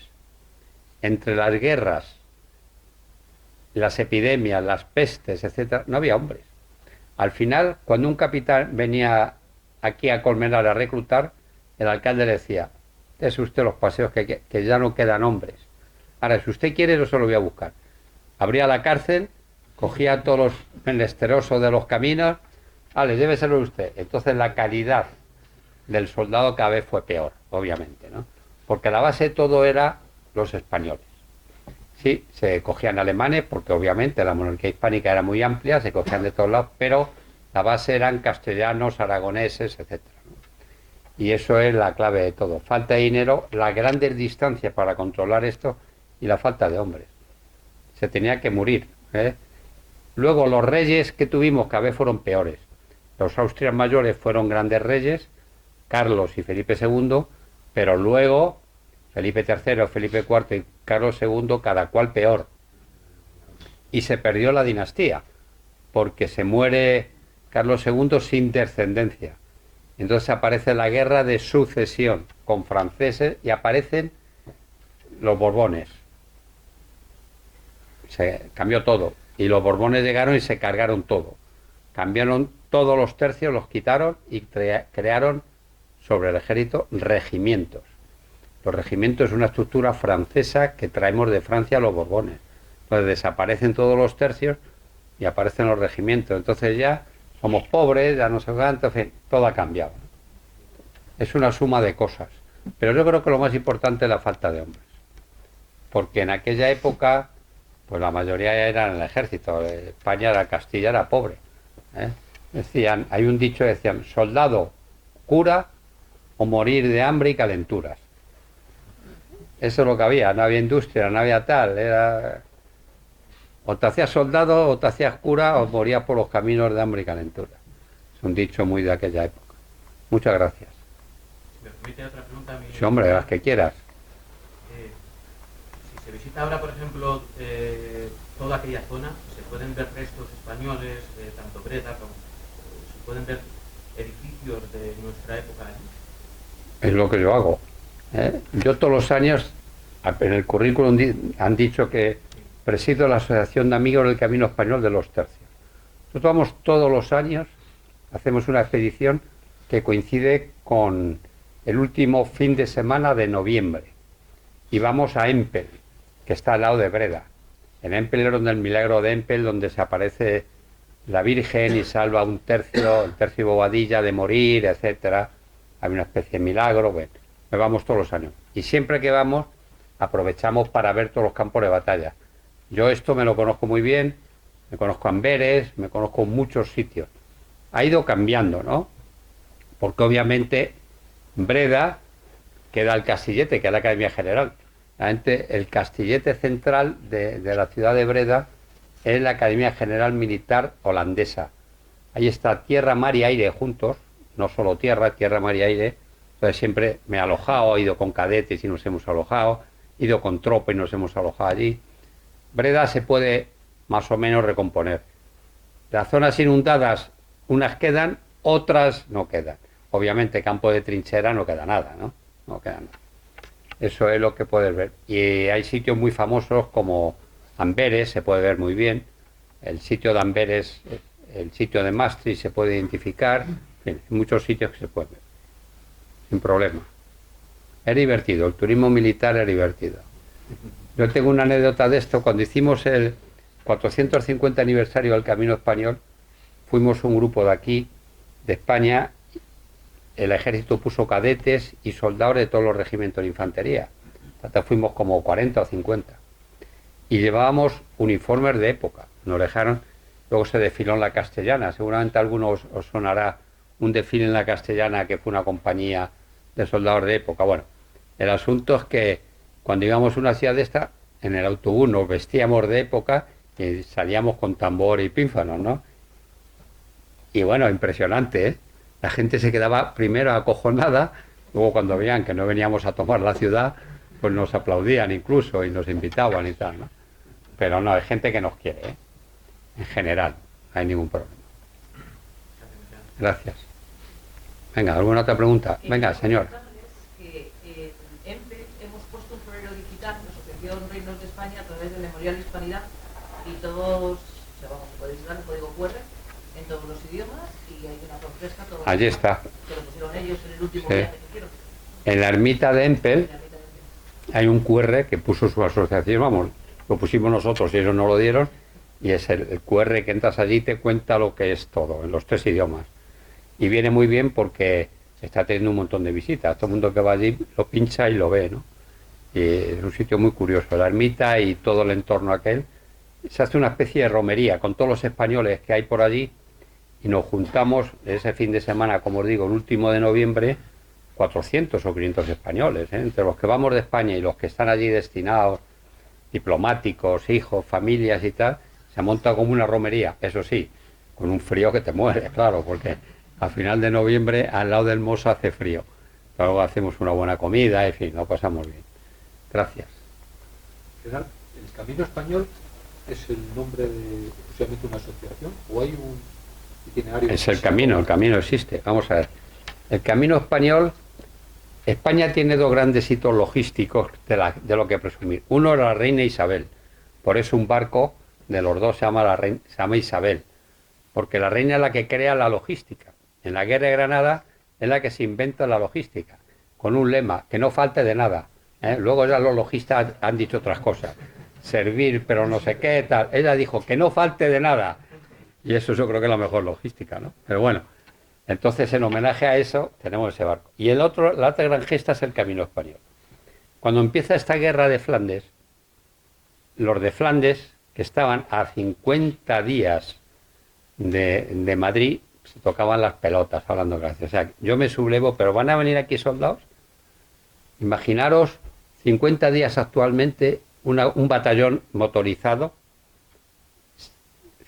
Entre las guerras, las epidemias, las pestes, etcétera, no había hombres. Al final, cuando un capitán venía aquí a Colmenar a reclutar, el alcalde le decía, es usted los paseos que ya no quedan hombres. Ahora, si usted quiere, yo se lo voy a buscar. Abría la cárcel, cogía a todos los menesterosos de los caminos, lléveselo usted. Entonces la calidad del soldado cada vez fue peor, obviamente, ¿no? Porque la base de todo era los españoles. Sí, se cogían alemanes, porque obviamente la monarquía hispánica era muy amplia, se cogían de todos lados, pero la base eran castellanos, aragoneses, etcétera, ¿no? Y eso es la clave de todo. Falta de dinero, las grandes distancias para controlar esto y la falta de hombres. Se tenía que morir, ¿eh? Luego los reyes que tuvimos cada vez fueron peores. Los Austrias mayores fueron grandes reyes, Carlos y Felipe II, pero luego Felipe III, Felipe IV y Carlos II, cada cual peor. Y se perdió la dinastía, porque se muere Carlos II sin descendencia. Entonces aparece la guerra de sucesión con franceses y aparecen los Borbones. Se cambió todo. Y los Borbones llegaron y se cargaron todo. Cambiaron todos los tercios, los quitaron y crearon sobre el ejército regimientos. Los regimientos es una estructura francesa que traemos de Francia a los Borbones. Entonces desaparecen todos los tercios y aparecen los regimientos. Entonces ya somos pobres, ya no sé cuánto, en fin, todo ha cambiado. Es una suma de cosas. Pero yo creo que lo más importante es la falta de hombres. Porque en aquella época, pues la mayoría eran en el ejército. España era, Castilla era pobre, ¿eh? Decían, hay un dicho, decían, soldado, cura o morir de hambre y calenturas. Eso es lo que había, no había industria, no había tal, era... O te hacías soldado, o te hacías cura, o morías por los caminos de hambre y calentura. Es un dicho muy de aquella época. Muchas gracias. Si me permite otra pregunta... Sí, hombre, las que quieras. Si se visita ahora, por ejemplo, toda aquella zona, se pueden ver restos españoles, tanto Breda como... se pueden ver edificios de nuestra época allí. Es lo que yo hago, ¿eh? Yo todos los años, en el currículum han dicho que presido la Asociación de Amigos del Camino Español de los Tercios. Nosotros vamos todos los años, hacemos una expedición que coincide con el último fin de semana de noviembre. Y vamos a Empel, que está al lado de Breda. En Empel es donde el milagro de Empel, donde se aparece la Virgen y salva un tercio, el tercio Bobadilla de morir, etcétera. Hay una especie de milagro. Bueno, me vamos todos los años. Y siempre que vamos, aprovechamos para ver todos los campos de batalla. Yo esto me lo conozco muy bien, me conozco Amberes, me conozco muchos sitios. Ha ido cambiando, ¿no? Porque obviamente Breda queda el Castillete, que es la Academia General. Realmente el Castillete central de la ciudad de Breda es la Academia General Militar Holandesa. Ahí está tierra, mar y aire juntos, no solo tierra, mar y aire. Entonces siempre me he alojado, he ido con cadetes y nos hemos alojado, he ido con tropa y nos hemos alojado allí. Breda se puede más o menos recomponer. Las zonas inundadas, unas quedan, otras no quedan. Obviamente campo de trinchera no queda nada, ¿no? No queda nada. Eso es lo que puedes ver. Y hay sitios muy famosos como Amberes, se puede ver muy bien. El sitio de Amberes, el sitio de Maastricht se puede identificar. En fin, hay muchos sitios que se pueden ver, sin problema. Es divertido, el turismo militar es divertido. Yo tengo una anécdota de esto. Cuando hicimos el 450 aniversario del Camino Español, fuimos un grupo de aquí, de España. El ejército puso cadetes y soldados de todos los regimientos de infantería. Hasta fuimos como 40 o 50. Y llevábamos uniformes de época. Nos dejaron, luego se desfiló en la Castellana. Seguramente a algunos os sonará un desfile en la Castellana que fue una compañía de soldados de época. Bueno, el asunto es que cuando íbamos a una ciudad de esta, en el autobús nos vestíamos de época y salíamos con tambor y pínfanos, ¿no? Y bueno, impresionante, ¿eh? La gente se quedaba primero acojonada, luego cuando veían que no veníamos a tomar la ciudad, pues nos aplaudían incluso y nos invitaban y tal, ¿no? Pero no, hay gente que nos quiere, ¿eh? En general, no hay ningún problema. Gracias. Venga, ¿alguna otra pregunta? Venga, señor. En EMPE hemos puesto un florero digital, la Asociación Reinos de España, a través del Memorial Hispanidad, y todos, vamos, podéis dar el código QR en todos los idiomas. está todo. Allí está. Que lo pusieron ellos en el último Sí. viaje que hicieron. En la ermita de Empel En la mitad de- hay un QR que puso su asociación, vamos, lo pusimos nosotros y ellos no lo dieron, y es el QR que entras allí y te cuenta lo que es todo, en los 3 idiomas. Y viene muy bien porque está teniendo un montón de visitas. Todo el mundo que va allí lo pincha y lo ve, ¿no? Y es un sitio muy curioso, la ermita y todo el entorno aquel. Se hace una especie de romería con todos los españoles que hay por allí y nos juntamos ese fin de semana, como os digo, el último de noviembre, 400 o 500 españoles, ¿eh? Entre los que vamos de España y los que están allí destinados, diplomáticos, hijos, familias y tal, se monta como una romería, eso sí, con un frío que te mueres, claro, porque a final de noviembre al lado del Mosa hace frío. Luego hacemos una buena comida, en fin, lo pasamos bien. Gracias. Gerard, ¿el Camino Español es el nombre de exclusivamente una asociación o hay un itinerario? Es el camino existe. Vamos a ver. El Camino Español, España tiene 2 grandes hitos logísticos de lo que presumir. Uno era la reina Isabel. Por eso un barco de los 2 se llama Isabel. Porque la reina es la que crea la logística. En la guerra de Granada es la que se inventa la logística. Con un lema, que no falte de nada. Luego ya los logistas han dicho otras cosas. Servir, pero no sé qué, tal. Ella dijo, que no falte de nada. Y eso yo creo que es la mejor logística, ¿no? Pero bueno, entonces en homenaje a eso tenemos ese barco. Y la otra gran gesta es el Camino Español. Cuando empieza esta guerra de Flandes, los de Flandes, que estaban a 50 días de Madrid, se tocaban las pelotas, hablando gracias. O sea, yo me sublevo, pero ¿van a venir aquí soldados? Imaginaros 50 días actualmente, un batallón motorizado,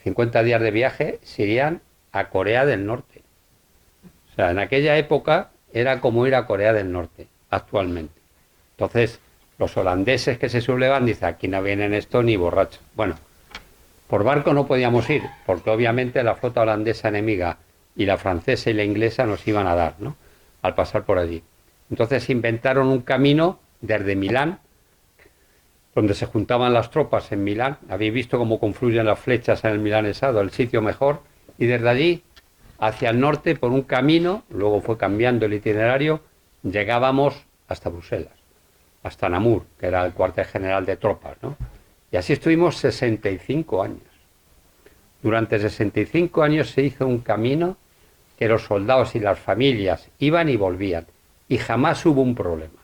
50 días de viaje, se irían a Corea del Norte. O sea, en aquella época era como ir a Corea del Norte, actualmente. Entonces, los holandeses que se sublevan dicen, aquí no vienen esto ni borrachos. Bueno, por barco no podíamos ir, porque obviamente la flota holandesa enemiga y la francesa y la inglesa nos iban a dar, ¿no? Al pasar por allí. Entonces inventaron un camino desde Milán, donde se juntaban las tropas en Milán. Habéis visto cómo confluyen las flechas en el milanesado, el sitio mejor. Y desde allí, hacia el norte, por un camino, luego fue cambiando el itinerario, llegábamos hasta Bruselas, hasta Namur, que era el cuartel general de tropas, ¿no? Y así estuvimos 65 años. Durante 65 años se hizo un camino que los soldados y las familias iban y volvían. Y jamás hubo un problema.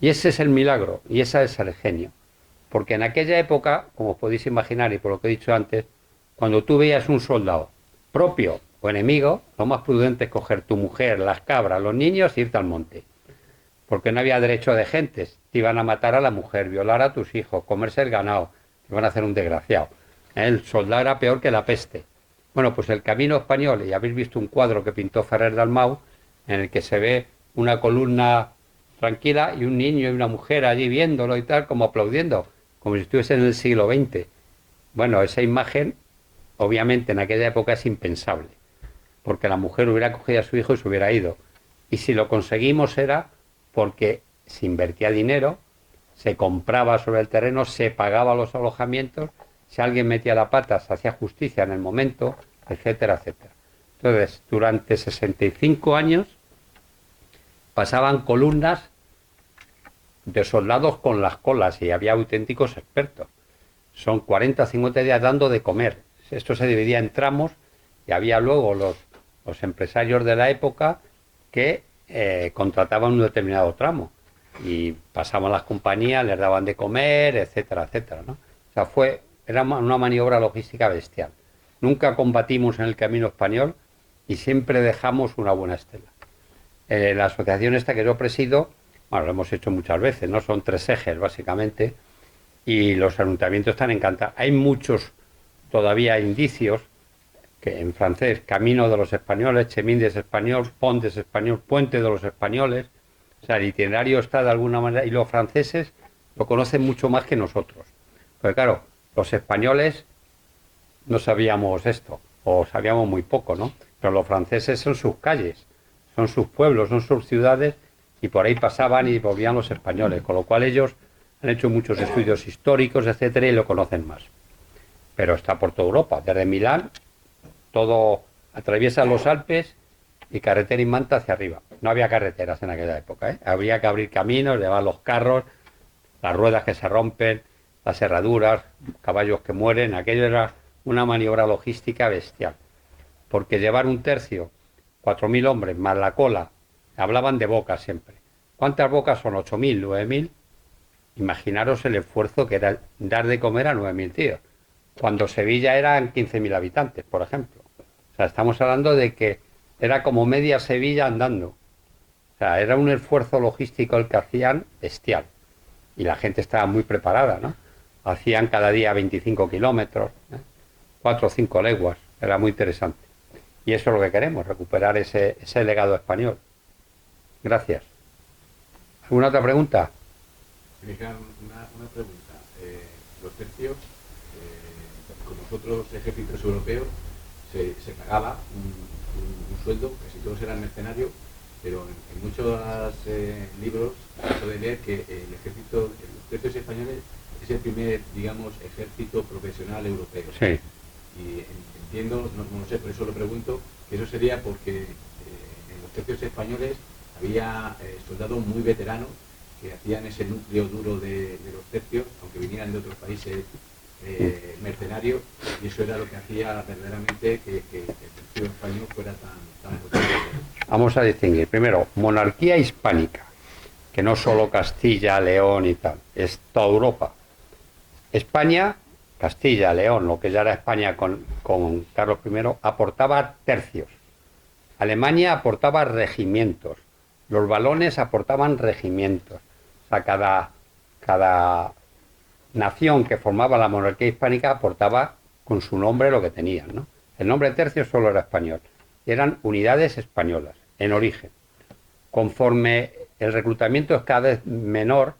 Y ese es el milagro, y ese es el genio. Porque en aquella época, como os podéis imaginar, y por lo que he dicho antes, cuando tú veías un soldado propio o enemigo, lo más prudente es coger tu mujer, las cabras, los niños e irte al monte. Porque no había derecho de gentes. Te iban a matar a la mujer, violar a tus hijos, comerse el ganado, te iban a hacer un desgraciado. El soldado era peor que la peste. Bueno, pues el Camino Español, y habéis visto un cuadro que pintó Ferrer Dalmau, en el que se ve una columna tranquila y un niño y una mujer allí viéndolo y tal, como aplaudiendo, como si estuviese en el siglo XX. Bueno, esa imagen, obviamente en aquella época es impensable, porque la mujer hubiera cogido a su hijo y se hubiera ido. Y si lo conseguimos era porque se invertía dinero, se compraba sobre el terreno, se pagaba los alojamientos, si alguien metía la pata se hacía justicia en el momento, etcétera, etcétera. Entonces, durante 65 años pasaban columnas de soldados con las colas y había auténticos expertos. Son 40 o 50 días dando de comer. Esto se dividía en tramos y había luego los empresarios de la época que contrataban un determinado tramo y pasaban las compañías, les daban de comer, etcétera, etcétera, ¿no? O sea, era una maniobra logística bestial. Nunca combatimos en el Camino Español y siempre dejamos una buena estela. La asociación esta que yo presido, bueno, lo hemos hecho muchas veces, ¿no? Son 3 ejes básicamente y los ayuntamientos están encantados. Hay muchos todavía indicios que en francés, Camino de los Españoles, Chemin des Españoles, Pont des Españoles, Puente de los Españoles. O sea, el itinerario está de alguna manera, y los franceses lo conocen mucho más que nosotros. Porque claro, los españoles no sabíamos esto, o sabíamos muy poco, ¿no? Pero los franceses son sus calles, son sus pueblos, son sus ciudades, y por ahí pasaban y volvían los españoles, con lo cual ellos han hecho muchos estudios históricos, etcétera, y lo conocen más. Pero está por toda Europa, desde Milán, todo atraviesa los Alpes y carretera y manta hacia arriba. No había carreteras en aquella época, ¿eh? Habría que abrir caminos, llevar los carros, las ruedas que se rompen, las herraduras, caballos que mueren. Aquello era una maniobra logística bestial. Porque llevar un tercio, 4.000 hombres, más la cola, hablaban de bocas siempre. ¿Cuántas bocas son? ¿8.000, 9.000? Imaginaros el esfuerzo que era dar de comer a 9.000 tíos. Cuando Sevilla eran 15.000 habitantes, por ejemplo. O sea, estamos hablando de que era como media Sevilla andando. O sea, era un esfuerzo logístico el que hacían bestial. Y la gente estaba muy preparada, ¿no? Hacían cada día 25 kilómetros, 4 o 5 leguas. Era muy interesante. Y eso es lo que queremos, recuperar ese legado español. Gracias. ¿Alguna otra pregunta? Una pregunta. Los tercios, con los otros ejércitos europeos, se pagaba un sueldo, casi todos eran mercenarios, pero en muchos libros se puede leer que los tercios españoles es el primer, digamos, ejército profesional europeo. Sí. Y entiendo, no sé, por eso lo pregunto, que eso sería porque en los tercios españoles había soldados muy veteranos que hacían ese núcleo duro de los tercios, aunque vinieran de otros países mercenarios, y eso era lo que hacía verdaderamente que el tercio español fuera tan potente. Vamos a distinguir. Primero, monarquía hispánica, que no solo Castilla, León y tal, es toda Europa. España, Castilla, León, lo que ya era España con Carlos I, aportaba tercios. Alemania aportaba regimientos. Los valones aportaban regimientos. O sea, cada nación que formaba la monarquía hispánica aportaba con su nombre lo que tenían, ¿no? El nombre tercio solo era español. Eran unidades españolas, en origen. Conforme el reclutamiento es cada vez menor,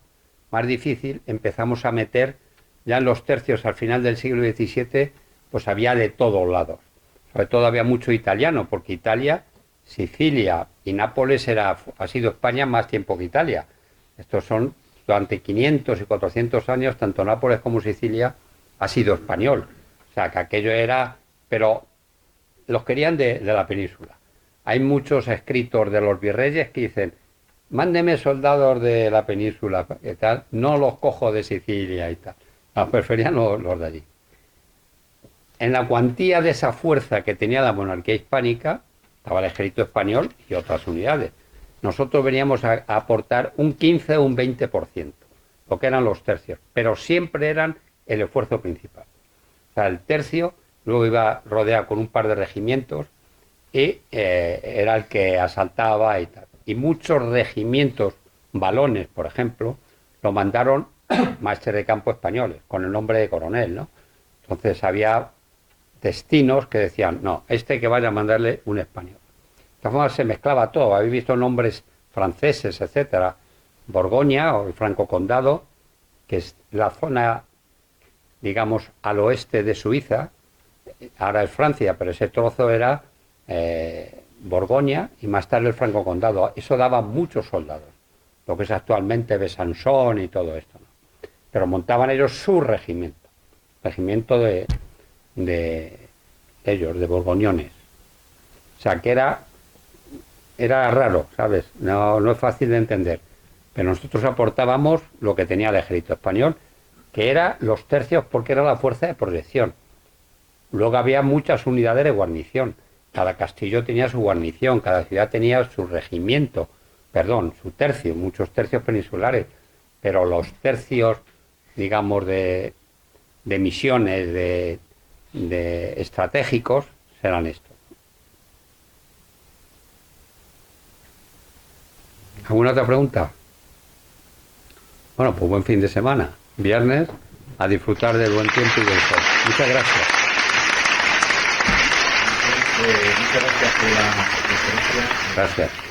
más difícil, empezamos a meter ya en los tercios al final del siglo XVII, pues había de todos lados. Sobre todo había mucho italiano, porque Italia, Sicilia y Nápoles ha sido España más tiempo que Italia. Estos son, durante 500 y 400 años, tanto Nápoles como Sicilia ha sido español. O sea, que aquello era... Pero los querían de la península. Hay muchos escritos de los virreyes que dicen, mándeme soldados de la península y tal, no los cojo de Sicilia y tal. Los preferían los de allí. En la cuantía de esa fuerza que tenía la monarquía hispánica, estaba el ejército español y otras unidades. Nosotros veníamos a aportar un 15 o un 20%, lo que eran los tercios, pero siempre eran el esfuerzo principal. O sea, el tercio luego iba rodeado con un par de regimientos y era el que asaltaba y tal. Y muchos regimientos, balones, por ejemplo, lo mandaron maestres de campo españoles, con el nombre de coronel, ¿no? Entonces había destinos que decían, no, que vaya a mandarle un español. De todas formas se mezclaba todo, habéis visto nombres franceses, etcétera. Borgoña o el Franco Condado, que es la zona, digamos, al oeste de Suiza, ahora es Francia, pero ese trozo era Borgoña y más tarde el Franco Condado. Eso daba muchos soldados, lo que es actualmente Besançon y todo esto, ¿no? Pero montaban ellos su regimiento de ellos, de borgoñones. O sea, que era raro, ¿sabes? No es fácil de entender. Pero nosotros aportábamos lo que tenía el ejército español, que era los tercios, porque era la fuerza de protección. Luego había muchas unidades de guarnición. Cada castillo tenía su guarnición, cada ciudad tenía su regimiento, su tercio, muchos tercios peninsulares. Pero los tercios, digamos, de misiones, de estratégicos, serán estos. ¿Alguna otra pregunta? Bueno, pues buen fin de semana. Viernes, a disfrutar del buen tiempo y del sol. Muchas gracias. Muchas gracias por la conferencia. Gracias.